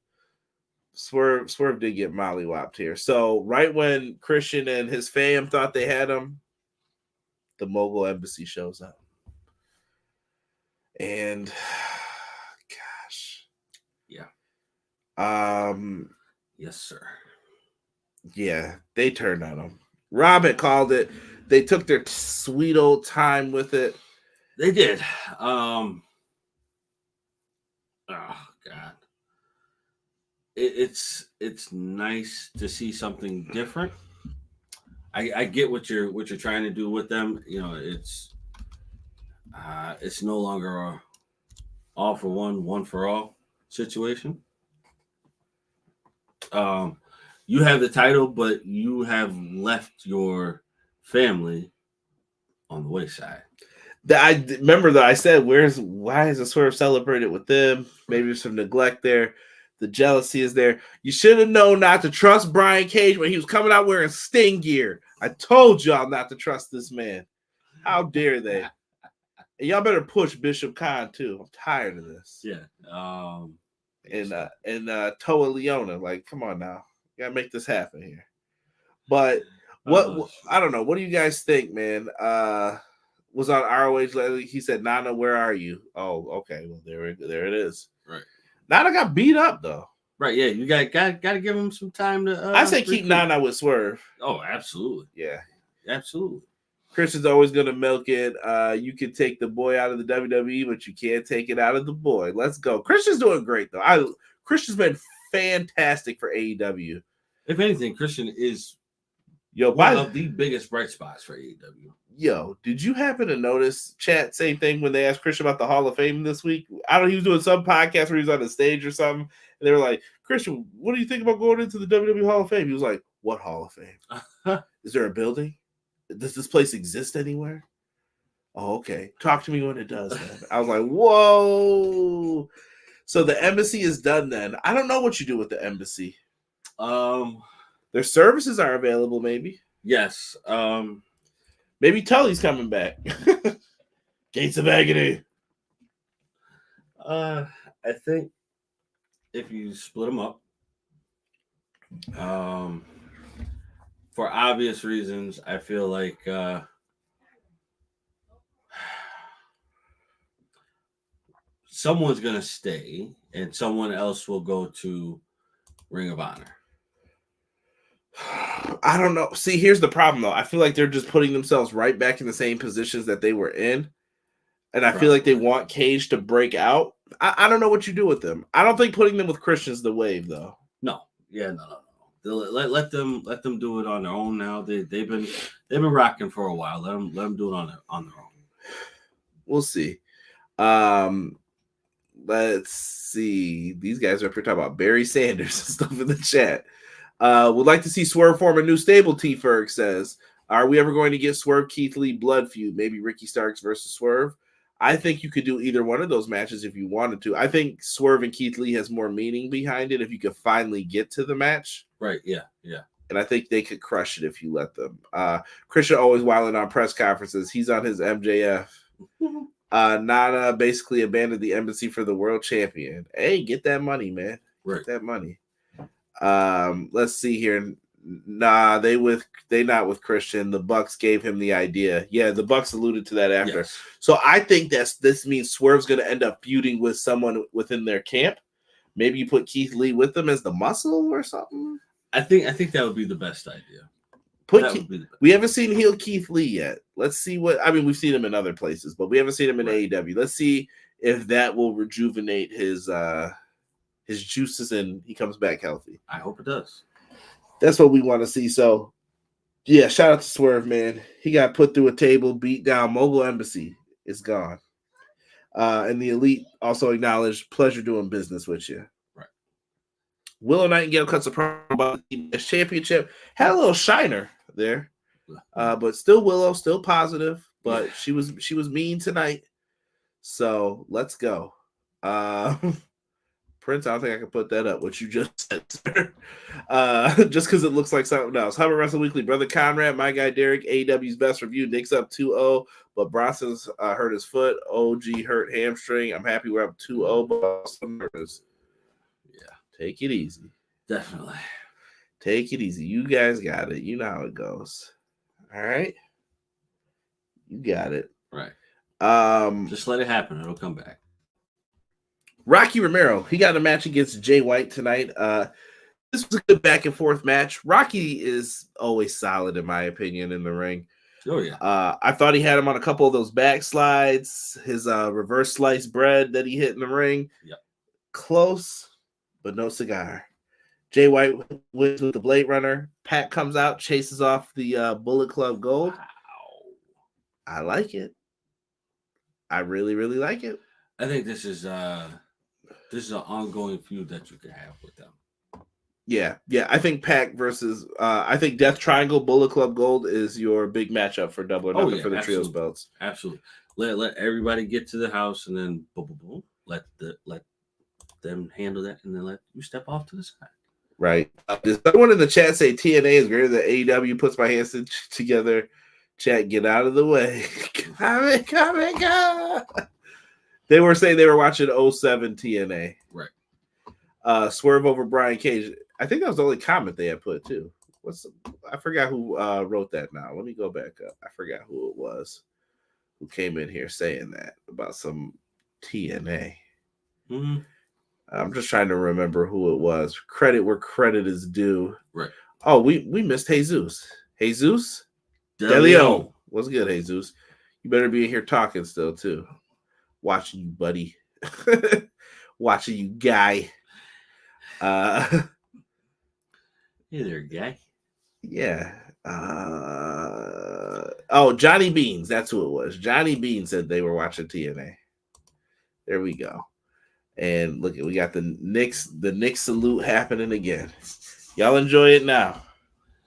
Swerve did get mollywopped here. So right when Christian and his fam thought they had him, the Mogul Embassy shows up. And gosh. Yeah. Yes, sir. Yeah, they turned on him. Rob had called it. They took their sweet old time with it. They did. Oh God. It's nice to see something different. I get what you're trying to do with them. You know, it's no longer a all for one for all situation. You have the title, but you have left your family on the wayside. I remember that I said, why is the Swerve celebrated with them? Maybe there's some neglect there. The jealousy is there. You should have known not to trust Brian Cage when he was coming out wearing Sting gear. I told y'all not to trust this man. How dare they? And y'all better push Bishop Khan too. I'm tired of this. Yeah. And Toa Leona, like, come on now, you gotta make this happen here. But what I don't know. What do you guys think, man? Was on ROH lately. He said, "Nana, where are you?" Oh, okay. Well, there it is. Right. Nana got beat up though. Right. Yeah. You got to give him some time to. I say keep Nana with Swerve. Oh, absolutely. Yeah. Absolutely. Christian's always gonna milk it. You can take the boy out of the WWE, but you can't take it out of the boy. Let's go. Christian's doing great though. Christian's been fantastic for AEW. If anything, Christian is one of the biggest bright spots for AEW. Yo, did you happen to notice, chat, same thing when they asked Christian about the Hall of Fame this week? I don't know, he was doing some podcast where he was on the stage or something, and they were like, Christian, what do you think about going into the WWE Hall of Fame? He was like, what Hall of Fame? Is there a building? Does this place exist anywhere? Oh, okay. Talk to me when it does, man. I was like, whoa. So the embassy is done then. I don't know what you do with the embassy. Their services are available, maybe. Yes. Maybe Tully's coming back. Gates of Agony. I think if you split them up, for obvious reasons, I feel like someone's going to stay and someone else will go to Ring of Honor. I don't know. See, here's the problem, though. I feel like they're just putting themselves right back in the same positions that they were in. And I feel like they want Cage to break out. I don't know what you do with them. I don't think putting them with Christian's the wave, though. No. Yeah, no. Let them do it on their own now. They've been rocking for a while. Let them do it on their own. We'll see. Let's see. These guys are up here talking about Barry Sanders and stuff in the chat. Would like to see Swerve form a new stable, T. Ferg says. Are we ever going to get Swerve Keith Lee blood feud? Maybe Ricky Starks versus Swerve? I think you could do either one of those matches if you wanted to. I think Swerve and Keith Lee has more meaning behind it if you could finally get to the match. Right, yeah. And I think they could crush it if you let them. Christian always wilding on press conferences. He's on his MJF. Nana basically abandoned the embassy for the world champion. Hey, get that money, man. Right. Get that money. Let's see here. Nah, they not with Christian. The Bucks gave him the idea. Yeah, the Bucks alluded to that after. Yes. So I think this means Swerve's going to end up feuding with someone within their camp. Maybe you put Keith Lee with them as the muscle or something. I think that would be the best idea. We haven't seen heel Keith Lee yet. Let's see we've seen him in other places, but we haven't seen him in AEW. Let's see if that will rejuvenate his juices and he comes back healthy. I hope it does. That's what we want to see. So, yeah, shout out to Swerve, man. He got put through a table, beat down. Mogul Embassy is gone. And the Elite also acknowledged, pleasure doing business with you. Right. Willow Nightingale cuts a promo about the championship. Had a little shiner there. But still Willow, still positive. But she was mean tonight. So, let's go. Prince, I don't think I can put that up, what you just said, sir. Just because it looks like something else. Hubbard Wrestle Weekly, Brother Conrad, my guy Derek, AEW's best review. Nick's up 2-0, but Bronson's hurt his foot. OG hurt hamstring. I'm happy we're up 2-0, but I'm nervous. Yeah, take it easy. Definitely. Take it easy. You guys got it. You know how it goes. All right? You got it. Right. Just let it happen. It'll come back. Rocky Romero, he got a match against Jay White tonight. This was a good back and forth match. Rocky is always solid, in my opinion, in the ring. Oh, yeah. I thought he had him on a couple of those backslides, his reverse sliced bread that he hit in the ring. Yep. Close, but no cigar. Jay White wins with the Blade Runner. Pat comes out, chases off the Bullet Club Gold. Wow. I like it. I really, really like it. I think this is an ongoing feud that you can have with them. Yeah. I think Pac versus I think Death Triangle Bullet Club Gold is your big matchup for Double or Nothing for the trios belts. Absolutely. Let everybody get to the house and then boom, boom, boom. Let them handle that, and then let you step off to the side. Right. Does someone in the chat say TNA is greater than AEW? Puts my hands together. Chat, get out of the way. Come. They were saying they were watching 07 TNA. Right. Swerve over Brian Cage. I think that was the only comment they had put too. I forgot who wrote that now. Let me go back up. I forgot who it was who came in here saying that about some TNA. Mm-hmm. I'm just trying to remember who it was. Credit where credit is due. Right. Oh, we missed Jesus. Jesus De Leon. What's good, Jesus? You better be in here talking still too. Watching you, buddy. Watching you, guy. Hey there, guy. Yeah. Johnny Beans. That's who it was. Johnny Beans said they were watching TNA. There we go. And look, we got the Knicks salute happening again. Y'all enjoy it now.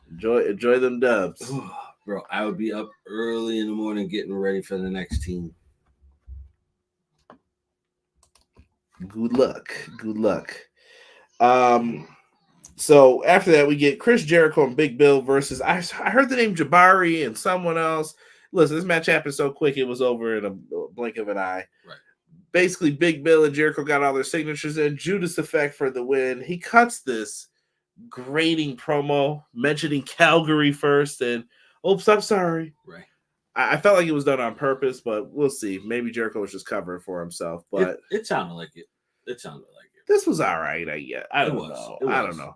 Enjoy them dubs. Bro, I would be up early in the morning getting ready for the next team. Good luck. So after that, we get Chris Jericho and Big Bill versus I heard the name Jabari and someone else. Listen, this match happened so quick it was over in a blink of an eye. Right. Basically, Big Bill and Jericho got all their signatures in. Judas Effect for the win. He cuts this grating promo mentioning Calgary first and oops, I'm sorry. Right. I felt like it was done on purpose, but we'll see. Maybe Jericho was just covering for himself. But it sounded like it. This was all right, I guess. I don't know.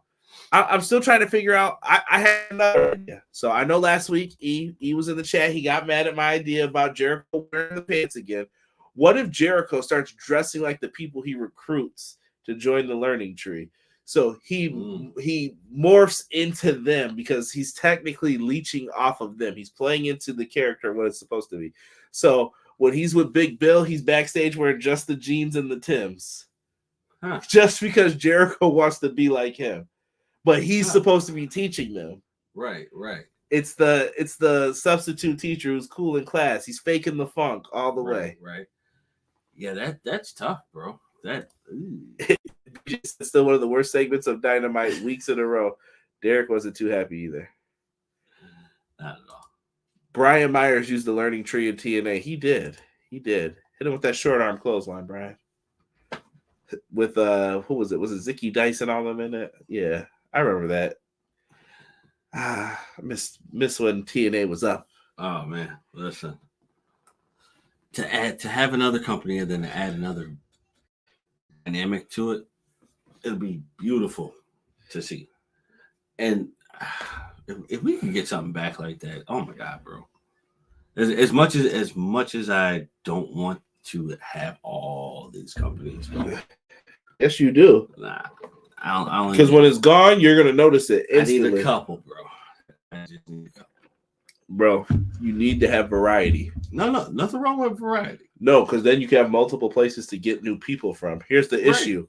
I'm still trying to figure out. I had another idea. So I know last week E was in the chat. He got mad at my idea about Jericho wearing the pants again. What if Jericho starts dressing like the people he recruits to join the learning tree? So he morphs into them because he's technically leeching off of them. He's playing into the character what it's supposed to be. So when he's with Big Bill, he's backstage wearing just the jeans and the Timbs. Huh. Just because Jericho wants to be like him. But he's supposed to be teaching them. Right. It's the substitute teacher who's cool in class. He's faking the funk all the way. Right. Yeah, that's tough, bro. It's still one of the worst segments of Dynamite weeks in a row. Derek wasn't too happy either. Not at all. Brian Myers used the learning tree in TNA. He did. Hit him with that short arm clothesline, Brian. With who was it? Was it Zicky Dice and all them in it? Yeah, I remember that. I miss when TNA was up. Oh man, listen. To have another company and then to add another dynamic to it, it'll be beautiful to see. And if we can get something back like that, oh my god, bro. As much as I don't want to have all these companies, bro. Yes, you do. Nah, I don't. Because when it's gone, you're gonna notice it instantly. I need a couple, bro. I just need a couple. Bro, you need to have variety. No, nothing wrong with variety. No, because then you can have multiple places to get new people from. Here's the issue: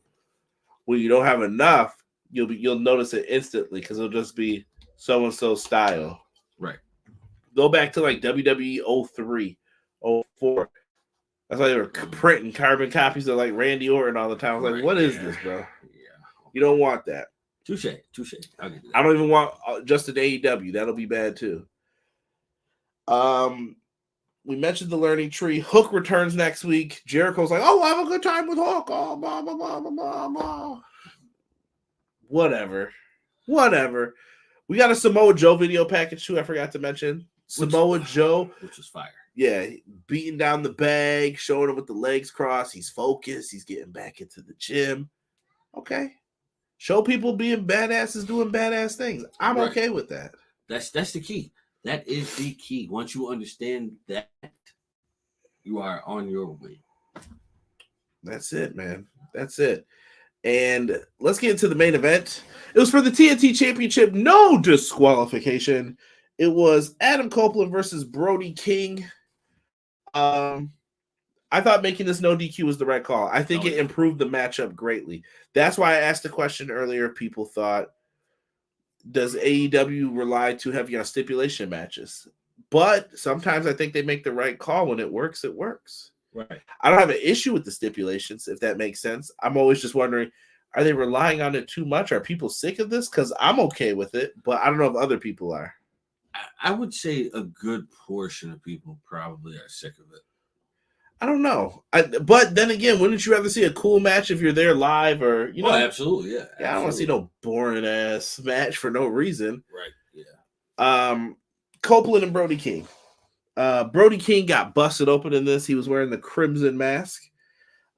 when you don't have enough, you'll notice it instantly because it'll just be so and so style. Right. Go back to like WWE 03, 04. That's why they were printing carbon copies of like Randy Orton all the time. I was like, what is this, bro? Yeah. You don't want that. Touche. I don't even want just an AEW. That'll be bad too. We mentioned the learning tree. Hook returns next week. Jericho's like, oh, I have a good time with Hook. Oh, blah, blah, blah, blah, blah, blah. Whatever. We got a Samoa Joe video package too. I forgot to mention. Samoa Joe, which is fire. Yeah, beating down the bag, showing him with the legs crossed. He's focused. He's getting back into the gym. Okay. Show people being badasses doing badass things. I'm okay with that. That's the key. That is the key. Once you understand that, you are on your way. That's it, man. That's it. And let's get into the main event. It was for the TNT Championship. No disqualification. It was Adam Copeland versus Brody King. I thought making this no DQ was the right call. I think it improved the matchup greatly. That's why I asked the question earlier. People thought, does AEW rely too heavy on stipulation matches? But sometimes I think they make the right call. When it works, it works. Right. I don't have an issue with the stipulations, if that makes sense. I'm always just wondering, are they relying on it too much? Are people sick of this? Because I'm okay with it, but I don't know if other people are. I would say a good portion of people probably are sick of it. I don't know. But then again, wouldn't you rather see a cool match if you're there live or, you know? Absolutely, yeah. Yeah, I don't want to see no boring ass match for no reason. Right, yeah. Copeland and Brody King. Brody King got busted open in this. He was wearing the crimson mask.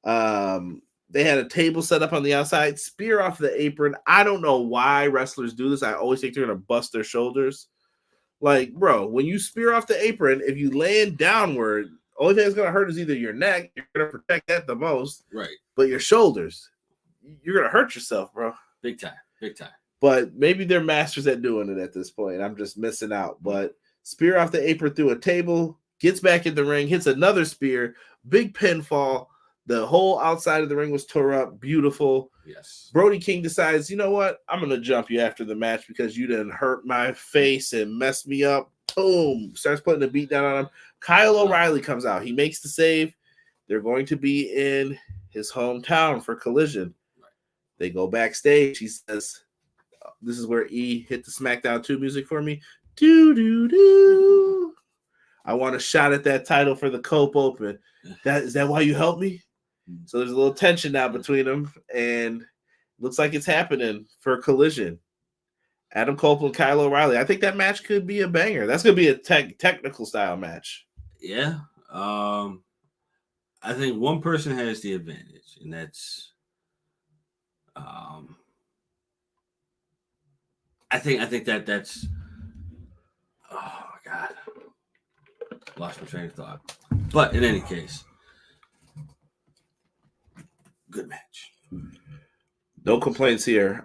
They had a table set up on the outside, spear off the apron. I don't know why wrestlers do this. I always think they're going to bust their shoulders. Like, bro, when you spear off the apron, if you land downward, only thing that's going to hurt is either your neck. You're going to protect that the most. Right. But your shoulders, you're going to hurt yourself, bro. Big time. But maybe they're masters at doing it at this point. I'm just missing out. But spear off the apron through a table, gets back in the ring, hits another spear, big pinfall. The whole outside of the ring was tore up. Beautiful. Yes. Brody King decides, you know what? I'm going to jump you after the match because you didn't hurt my face and mess me up. Boom. Starts putting the beat down on him. Kyle O'Reilly comes out. He makes the save. They're going to be in his hometown for Collision. Right. They go backstage. He says, this is where E hit the SmackDown 2 music for me. Do. I want a shot at that title for the Cope Open. Is that why you helped me? So there's a little tension now between them, and looks like it's happening for Collision. Adam Copeland, Kyle O'Reilly. I think that match could be a banger. That's going to be a technical style match. Yeah. I think one person has the advantage, and that's I think that's oh God. Lost my train of thought. But in any case, good match. No complaints here.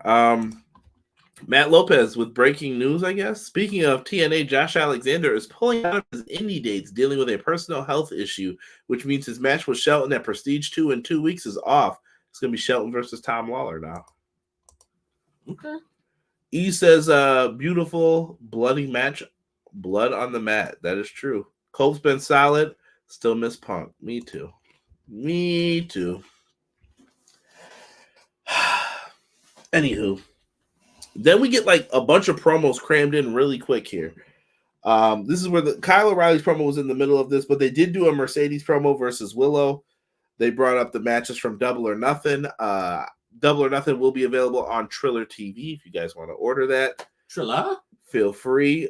Matt Lopez with breaking news, I guess. Speaking of TNA, Josh Alexander is pulling out of his indie dates, dealing with a personal health issue, which means his match with Shelton at Prestige 2 in 2 weeks is off. It's going to be Shelton versus Tom Lawler now. Okay. E says, beautiful, bloody match. Blood on the mat. That is true. Cope's been solid. Still miss Punk. Me too. Anywho. Then we get like a bunch of promos crammed in really quick here. This is where the Kyle O'Reilly's promo was in the middle of this, but they did do a Mercedes promo versus Willow. They brought up the matches from Double or Nothing. Double or Nothing will be available on Triller TV if you guys want to order that. Triller? Feel free.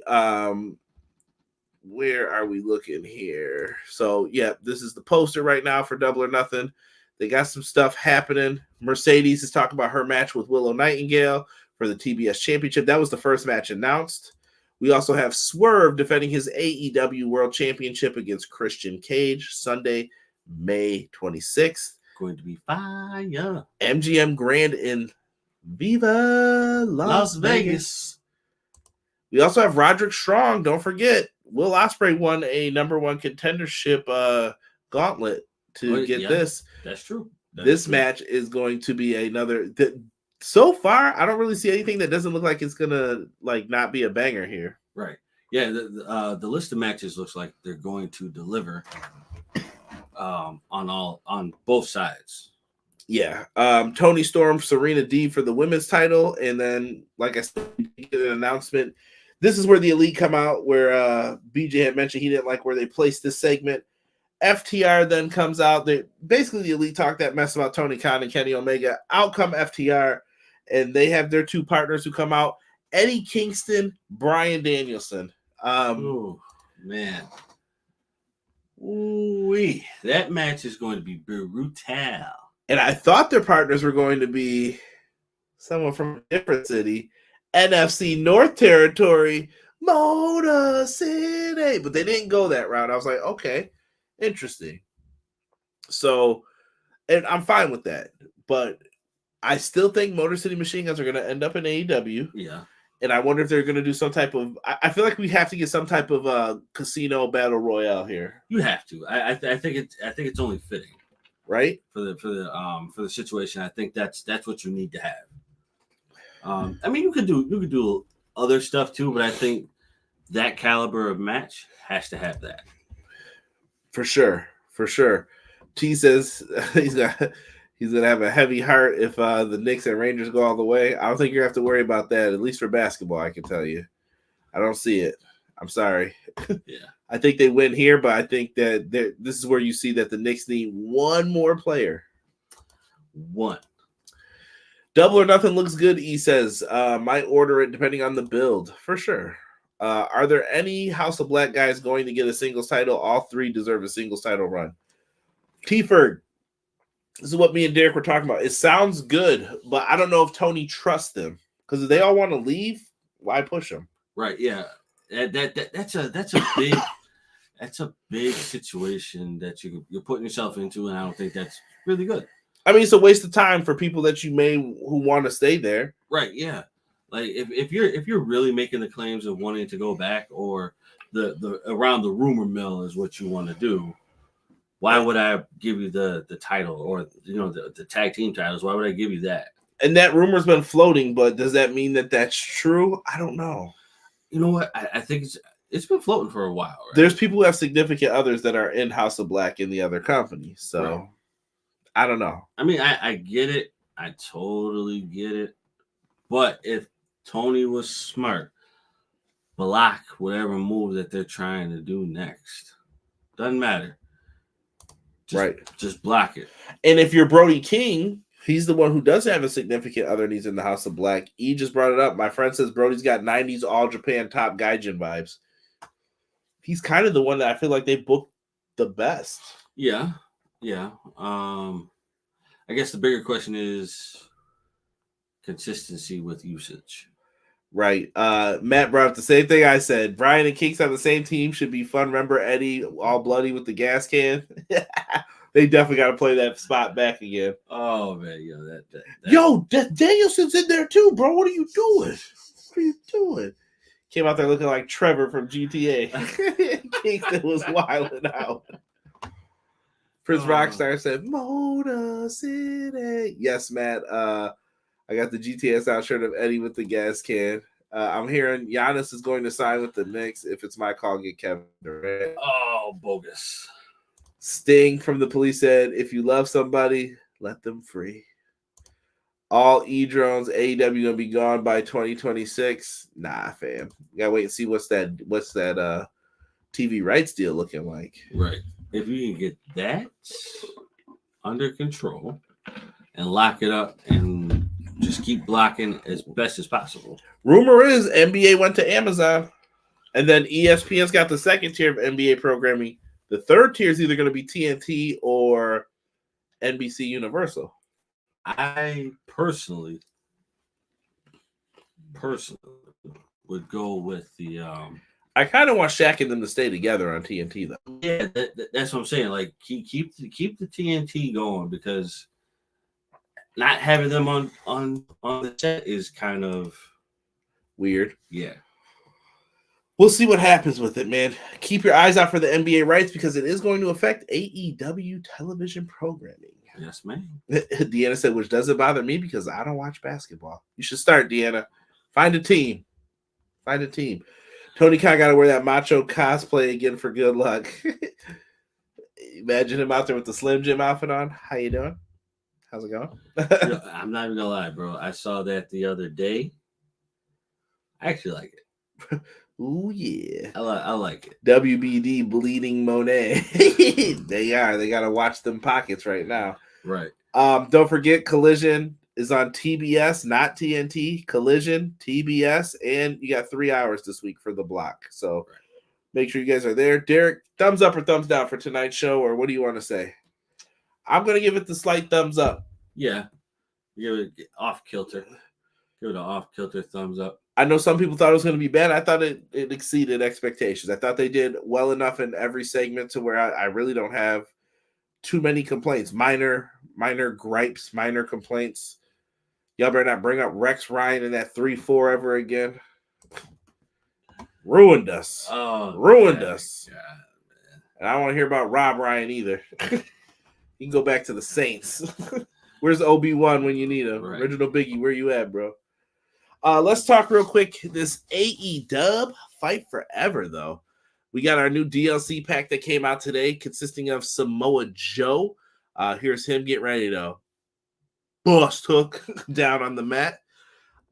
Where are we looking here? So, yeah, this is the poster right now for Double or Nothing. They got some stuff happening. Mercedes is talking about her match with Willow Nightingale for the TBS Championship. That was the first match announced. We also have Swerve defending his AEW World Championship against Christian Cage Sunday, May 26th. Going to be fire. MGM Grand in Viva Las Vegas. We also have Roderick Strong. Don't forget, Will Ospreay won a number one contendership gauntlet to get this. That's true. This match is going to be another. So far, I don't really see anything that doesn't look like it's gonna like not be a banger here. Right. Yeah. The list of matches looks like they're going to deliver on both sides. Yeah. Tony Storm, Serena Deeb for the women's title, and then like I said, an announcement. This is where the Elite come out, where BJ had mentioned he didn't like where they placed this segment. FTR then comes out. Basically, the Elite talk that mess about Tony Khan and Kenny Omega. Out come FTR, and they have their two partners who come out: Eddie Kingston, Bryan Danielson. Oh man, ooh-wee. That match is going to be brutal. And I thought their partners were going to be someone from a different city, NFC North Territory, Motor City, but they didn't go that route. I was like, okay. Interesting. So, and I'm fine with that, but I still think Motor City Machine Guns are going to end up in AEW. Yeah. And I wonder if they're going to do some type of. I feel like we have to get some type of casino battle royale here. You have to. I think it's only fitting, right? For the situation. I think that's what you need to have. I mean, you could do other stuff too, but I think that caliber of match has to have that. For sure. T says he's gonna have a heavy heart if the Knicks and Rangers go all the way. I don't think you're gonna have to worry about that, at least for basketball. I can tell you, I don't see it. I'm sorry. Yeah, I think they win here, but I think that this is where you see that the Knicks need one more player. one. Double or nothing looks good. E says might order it depending on the build for sure. Are there any House of Black guys going to get a singles title? All three deserve a singles title run. T-Ferg, this is what me and Derek were talking about. It sounds good, but I don't know if Tony trusts them because if they all want to leave, why push them? Right? Yeah, that's a big situation that you're putting yourself into, and I don't think that's really good. I mean, it's a waste of time for people that you who want to stay there. Right? Yeah. Like if you're really making the claims of wanting to go back, or the around the rumor mill is what you want to do, why would I give you the title, or the tag team titles? Why would I give you that? And that rumor's been floating, but does that mean that that's true? I don't know. You know what? I think it's been floating for a while. Right? There's people who have significant others that are in House of Black in the other company, so right. I don't know. I mean, I get it. I totally get it. But if Tony was smart, block whatever move that they're trying to do next. Doesn't matter. Just block it. And if you're Brody King, he's the one who does have a significant other and he's in the House of Black. E just brought it up. My friend says Brody's got 90s All Japan top gaijin vibes. He's kind of the one that I feel like they booked the best. Yeah. I guess the bigger question is consistency with usage. Right. Matt brought up the same thing I said. Brian and Kinks on the same team should be fun. Remember Eddie all bloody with the gas can? They definitely got to play that spot back again. Oh man, Danielson's in there too, bro. What are you doing? Came out there looking like Trevor from GTA. Kingston was wilding out. Prince Rockstar said, Motor City. Yes, Matt. I got the GTA style shirt of Eddie with the gas can. I'm hearing Giannis is going to sign with the Knicks. If it's my call, get Kevin Durant. Oh, bogus. Sting from the Police said, if you love somebody, let them free. All E-drones, AEW gonna be gone by 2026. Nah, fam. You gotta wait and see what's that TV rights deal looking like. Right. If you can get that under control and lock it up and just keep blocking as best as possible. Rumor is NBA went to Amazon, and then ESPN's got the second tier of NBA programming. The third tier is either going to be TNT or NBC Universal. I personally would go with the. I kind of want Shaq and them to stay together on TNT, though. Yeah, that's what I'm saying. Like, keep the TNT going, because not having them on the set is kind of weird. Yeah. We'll see what happens with it, man. Keep your eyes out for the NBA rights, because it is going to affect AEW television programming. Yes, man. Deanna said, which doesn't bother me because I don't watch basketball. You should start, Deanna. Find a team. Tony Khan got to wear that macho cosplay again for good luck. Imagine him out there with the Slim Jim outfit on. How you doing? How's it going? I'm not even gonna lie, bro. I saw that the other day. I actually like it. Ooh, yeah. I like it. WBD Bleeding Monet. They are. They got to watch them pockets right now. Right. Don't forget, Collision is on TBS, not TNT. Collision, TBS, and you got 3 hours this week for the block. So make sure you guys are there. Derek, thumbs up or thumbs down for tonight's show, or what do you want to say? I'm going to give it the slight thumbs up. Yeah. Give it off kilter. Give it an off kilter thumbs up. I know some people thought it was going to be bad. I thought it exceeded expectations. I thought they did well enough in every segment to where I really don't have too many complaints. Minor gripes, minor complaints. Y'all better not bring up Rex Ryan in that 3-4 ever again. Ruined us. Ruined us. God, man. And I don't want to hear about Rob Ryan either. You can go back to the Saints. Where's Obi-Wan when you need him? Right. Original Biggie, where you at, bro? Let's talk real quick. This AEW Fight Forever, though. We got our new DLC pack that came out today, consisting of Samoa Joe, Here's him get ready to bust Hook down on the mat.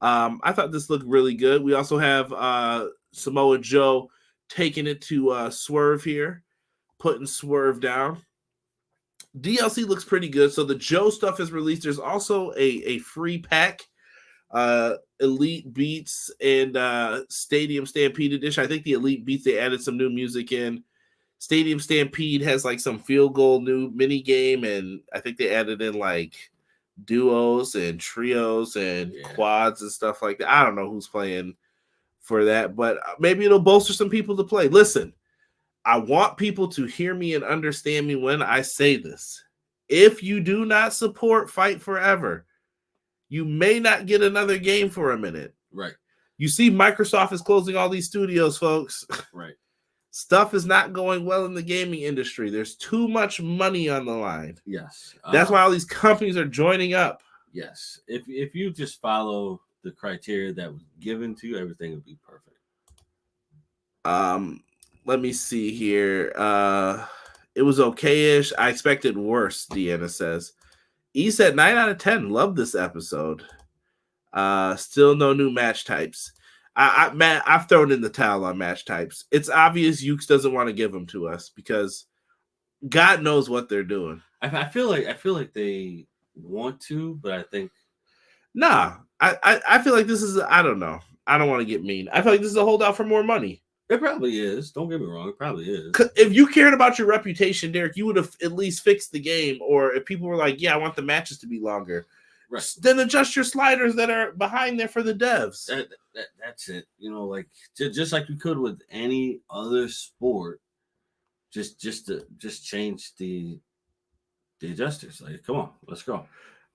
I thought this looked really good. We also have Samoa Joe taking it to Swerve here, putting Swerve down. DLC looks pretty good. So the Joe stuff is released. There's also a free pack, Elite Beats and Stadium Stampede edition. I think the Elite Beats, they added some new music in. Stadium Stampede has like some field goal new mini game, and I think they added in like duos and trios and quads and stuff like that. I don't know who's playing for that, but maybe it'll bolster some people to play. Listen, I want people to hear me and understand me when I say this. If you do not support Fight Forever, you may not get another game for a minute. Right. You see, Microsoft is closing all these studios, folks. Right. Stuff is not going well in the gaming industry. There's too much money on the line. Yes. That's why all these companies are joining up. Yes. If you just follow the criteria that was given to you, everything would be perfect. Let me see here. It was okay-ish. I expected worse, Deanna says. E said 9 out of 10. Love this episode. Still no new match types. Matt, I've thrown in the towel on match types. It's obvious Ukes doesn't want to give them to us because God knows what they're doing. I feel like they want to, but I think I feel like this is, I don't know. I don't want to get mean. I feel like this is a holdout for more money. It probably is. Don't get me wrong. It probably is. If you cared about your reputation, Derek, you would have at least fixed the game. Or if people were like, yeah, I want the matches to be longer. Right. Then adjust your sliders that are behind there for the devs. That's it. You know, like just like you could with any other sport, just change the adjusters. Like, come on, let's go.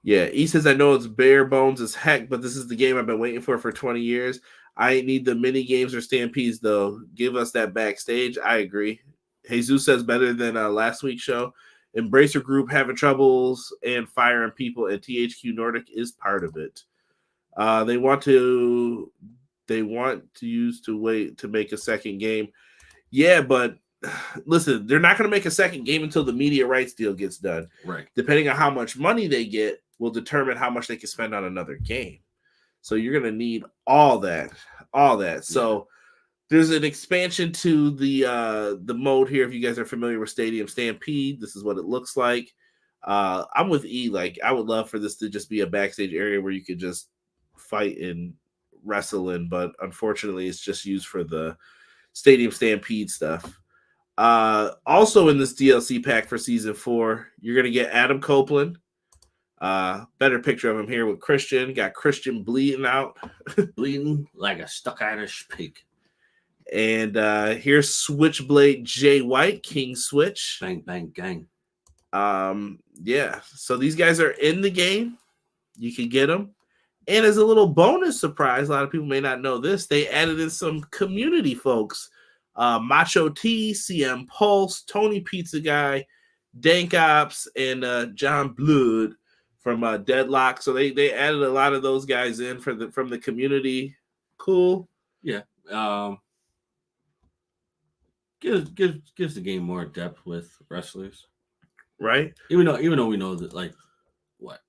Yeah, he says, I know it's bare bones as heck, but this is the game I've been waiting for 20 years. I ain't need the mini games or stampedes, though. Give us that backstage. I agree. Jesus says better than last week's show. Embracer Group having troubles and firing people, and THQ Nordic is part of it. They want to use to wait to make a second game. Yeah, but listen, they're not going to make a second game until the media rights deal gets done. Right. Depending on how much money they get will determine how much they can spend on another game. So you're going to need all that. So there's an expansion to the mode here. If you guys are familiar with Stadium Stampede, this is what it looks like. I'm with E. Like, I would love for this to just be a backstage area where you could just fight and wrestle in, but unfortunately, it's just used for the Stadium Stampede stuff. Also in this DLC pack for Season 4, you're going to get Adam Copeland. Better picture of him here with Christian. Got Christian bleeding out. Bleeding like a stuck Irish pig. And here's Switchblade Jay White, King Switch. Bang, bang, gang. Yeah, so these guys are in the game. You can get them. And as a little bonus surprise, a lot of people may not know this, they added in some community folks. Macho T, CM Pulse, Tony Pizza Guy, Dank Ops, and John Blood from Deadlock. So they added a lot of those guys in from the community. Cool. Yeah. Gives the game more depth with wrestlers, right? Even though we know that, like, what,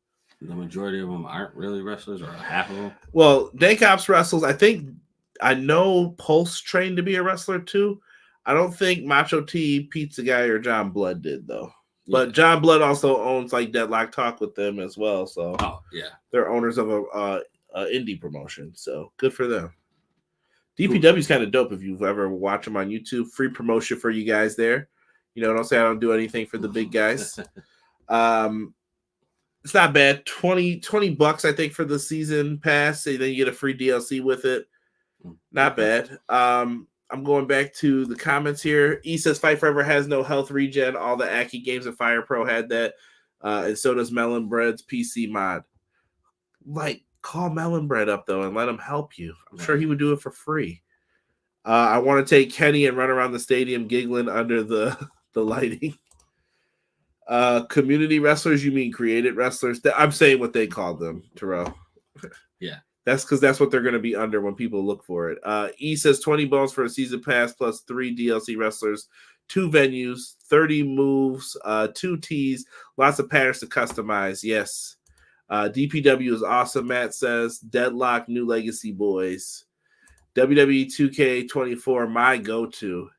the majority of them aren't really wrestlers, or half of them. Well, Dank Ops wrestles. I know Pulse trained to be a wrestler too. I don't think Macho T, Pizza Guy, or John Blood did though. Yeah. But John Blood also owns like Deadlock Talk with them as well. So they're owners of a indie promotion. So good for them. DPW is kind of dope if you've ever watched them on YouTube. Free promotion for you guys there. You know, don't say I don't do anything for the big guys. It's not bad. $20 I think for the season pass, and then you get a free DLC with it. Not bad. I'm going back to the comments here. E says Fight Forever has no health regen. All the Aki games and Fire Pro had that. And so does Melon Bread's PC mod. Like, call Melon Bread up, though, and let him help you. I'm sure he would do it for free. I want to take Kenny and run around the stadium giggling under the lighting. Community wrestlers, you mean created wrestlers? I'm saying what they call them, Terrell. Yeah. That's because that's what they're going to be under when people look for it. E says 20 bones for a season pass plus 3 DLC wrestlers 2 venues, 30 moves, 2 tees, lots of patterns to customize. Yes. DPW is awesome, Matt says. Deadlock, New Legacy Boys. WWE 2K24, my go-to.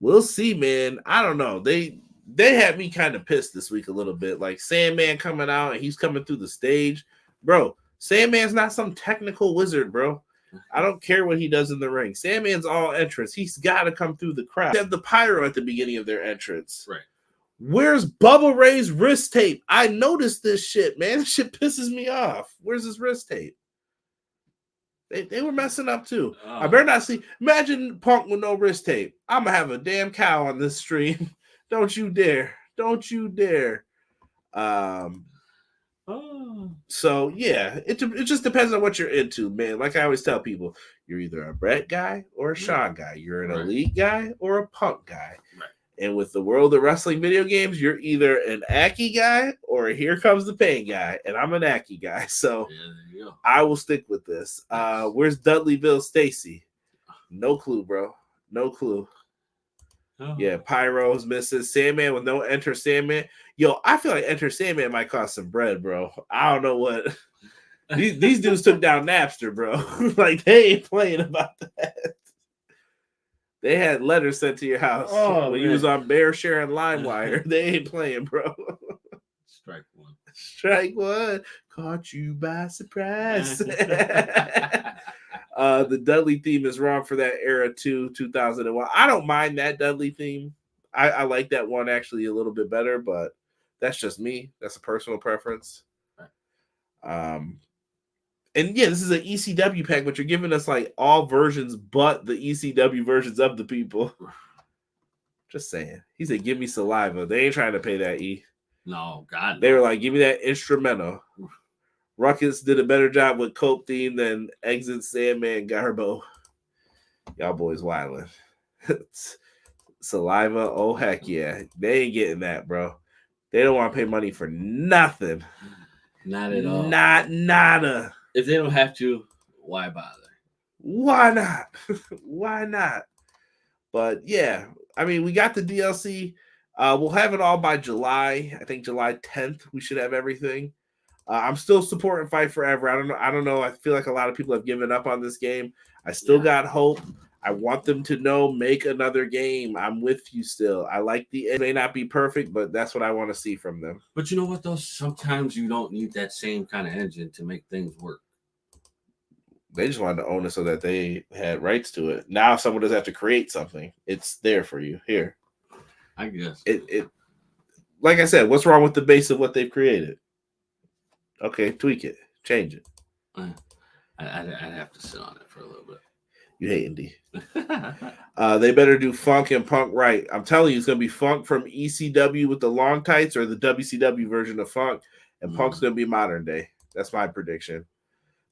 We'll see, man. I don't know. They had me kind of pissed this week a little bit. Like Sandman coming out and he's coming through the stage. Bro, Sandman's not some technical wizard, bro. I don't care what he does in the ring. Sandman's all entrance. He's got to come through the crowd. They have the pyro at the beginning of their entrance. Right. Where's Bubba Ray's wrist tape? I noticed this shit, man. This shit pisses me off. Where's his wrist tape? They were messing up too. I better not see. Imagine Punk with no wrist tape. I'm gonna have a damn cow on this stream. Don't you dare. Don't you dare. So yeah, it just depends on what you're into, man. Like I always tell people, you're either a Brett guy or a Shawn guy. You're an elite guy or a Punk guy. Right. And with the world of wrestling video games, you're either an Aki guy or a Here Comes the Pain guy. And I'm an Aki guy. So I will stick with this. Where's Dudleyville Stacy? No clue, bro. No clue. Oh. Yeah, Pyro's missing. Sandman with no Enter Sandman. Yo, I feel like Enter Sandman might cost some bread, bro. I don't know what. These dudes took down Napster, bro. Like, they ain't playing about that. They had letters sent to your house when you was on Bear Share and LimeWire. They ain't playing, bro. Strike one. Strike one. Caught you by surprise. The Dudley theme is wrong for that era too, 2001. I don't mind that Dudley theme. I like that one actually a little bit better, but that's just me. That's a personal preference. And yeah, this is an ECW pack, but you're giving us like all versions but the ECW versions of the people. Just saying. He said, give me saliva. They ain't trying to pay that E. No, God. They were like, give me that instrumental. Ruckus did a better job with Cope theme than Exit Sandman Garbo. Y'all boys wildin'. Saliva, oh heck yeah. They ain't getting that, bro. They don't want to pay money for nothing. Not at all. Nada. If they don't have to, why bother? Why not? Why not? But yeah, I mean, we got the DLC. We'll have it all by July. I think July 10th. We should have everything. I'm still supporting Fight Forever. I don't know. I feel like a lot of people have given up on this game. I still got hope. I want them to know, make another game. I'm with you still. I like it may not be perfect, but that's what I want to see from them. But you know what, though? Sometimes you don't need that same kind of engine to make things work. They just wanted to own it so that they had rights to it. Now someone doesn't have to create something. It's there for you. Here. I guess. It like I said, what's wrong with the base of what they've created? Okay, tweak it. Change it. I'd have to sit on it for a little bit. You hate D. They better do Funk and Punk right. I'm telling you, it's going to be Funk from ECW with the long tights or the WCW version of Funk, and Punk's going to be modern day. That's my prediction.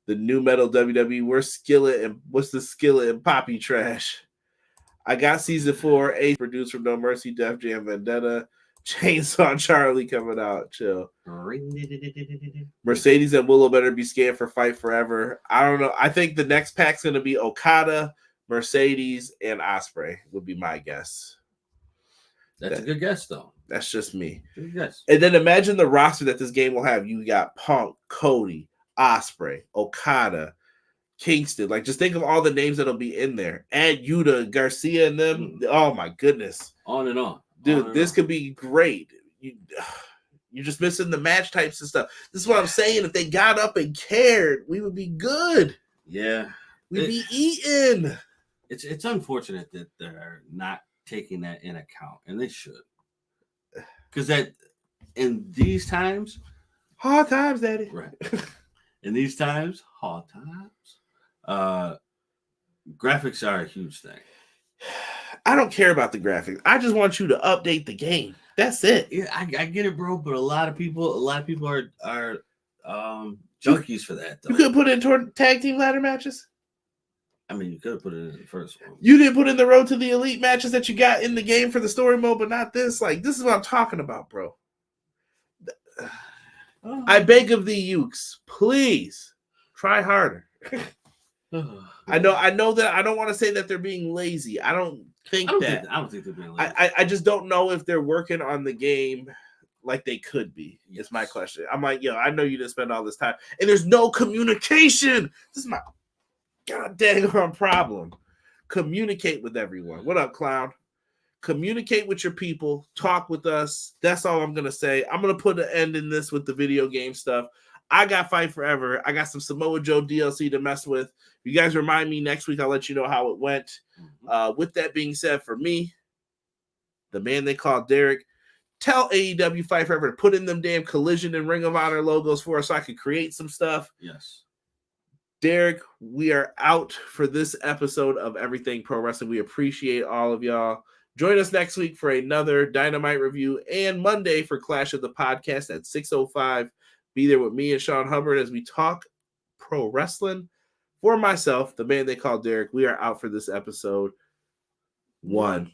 The new metal WWE, where's Skillet and what's the Skillet and Poppy Trash? I got season 4, produced from No Mercy, Def Jam Vendetta, Chainsaw Charlie coming out. Chill. Mercedes and Willow better be scared for Fight Forever. I don't know. I think the next pack's going to be Okada, Mercedes, and Ospreay would be my guess. That's a good guess, though. That's just me. Good guess. And then imagine the roster that this game will have. You got Punk, Cody, Ospreay, Okada, Kingston. Like, just think of all the names that'll be in there. Add Yuta, Garcia, and them. Oh, my goodness. On and on. Dude, this could be great. You're just missing the match types and stuff. This is what I'm saying. If they got up and cared, we would be good. Yeah. We'd be eating. It's unfortunate that they're not taking that in account, and they should. Because that in these times... Hard times, Daddy. Right. In these times, hard times, graphics are a huge thing. I don't care about the graphics. I just want you to update the game. That's it. Yeah, I get it, bro. But a lot of people are junkies for that. Though. You could put in tag team ladder matches. I mean, you could have put it in the first one. You didn't put in the Road to the Elite matches that you got in the game for the story mode, but not this. Like, this is what I'm talking about, bro. I beg of thee, Ukes, please try harder. I know that I don't want to say that they're being lazy. I don't think I don't that. think they're being lazy. I just don't know if they're working on the game like they could be. Is my question. I'm like, yo, I know you didn't spend all this time, and there's no communication. This is my goddamn problem. Communicate with everyone. What up, clown? Communicate with your people. Talk with us. That's all I'm gonna say. I'm gonna put an end in this with the video game stuff. I got Fight Forever. I got some Samoa Joe DLC to mess with. You guys remind me next week. I'll let you know how it went. With that being said, for me, the man they call Derek, tell AEW Fight Forever to put in them damn Collision and Ring of Honor logos for us so I can create some stuff. Yes. Derek, we are out for this episode of Everything Pro Wrestling. We appreciate all of y'all. Join us next week for another Dynamite review and Monday for Clash of the Podcast at 6:05. Be there with me and Sean Hubbard as we talk pro wrestling. For myself, the man they call Derek, we are out for this episode. 1.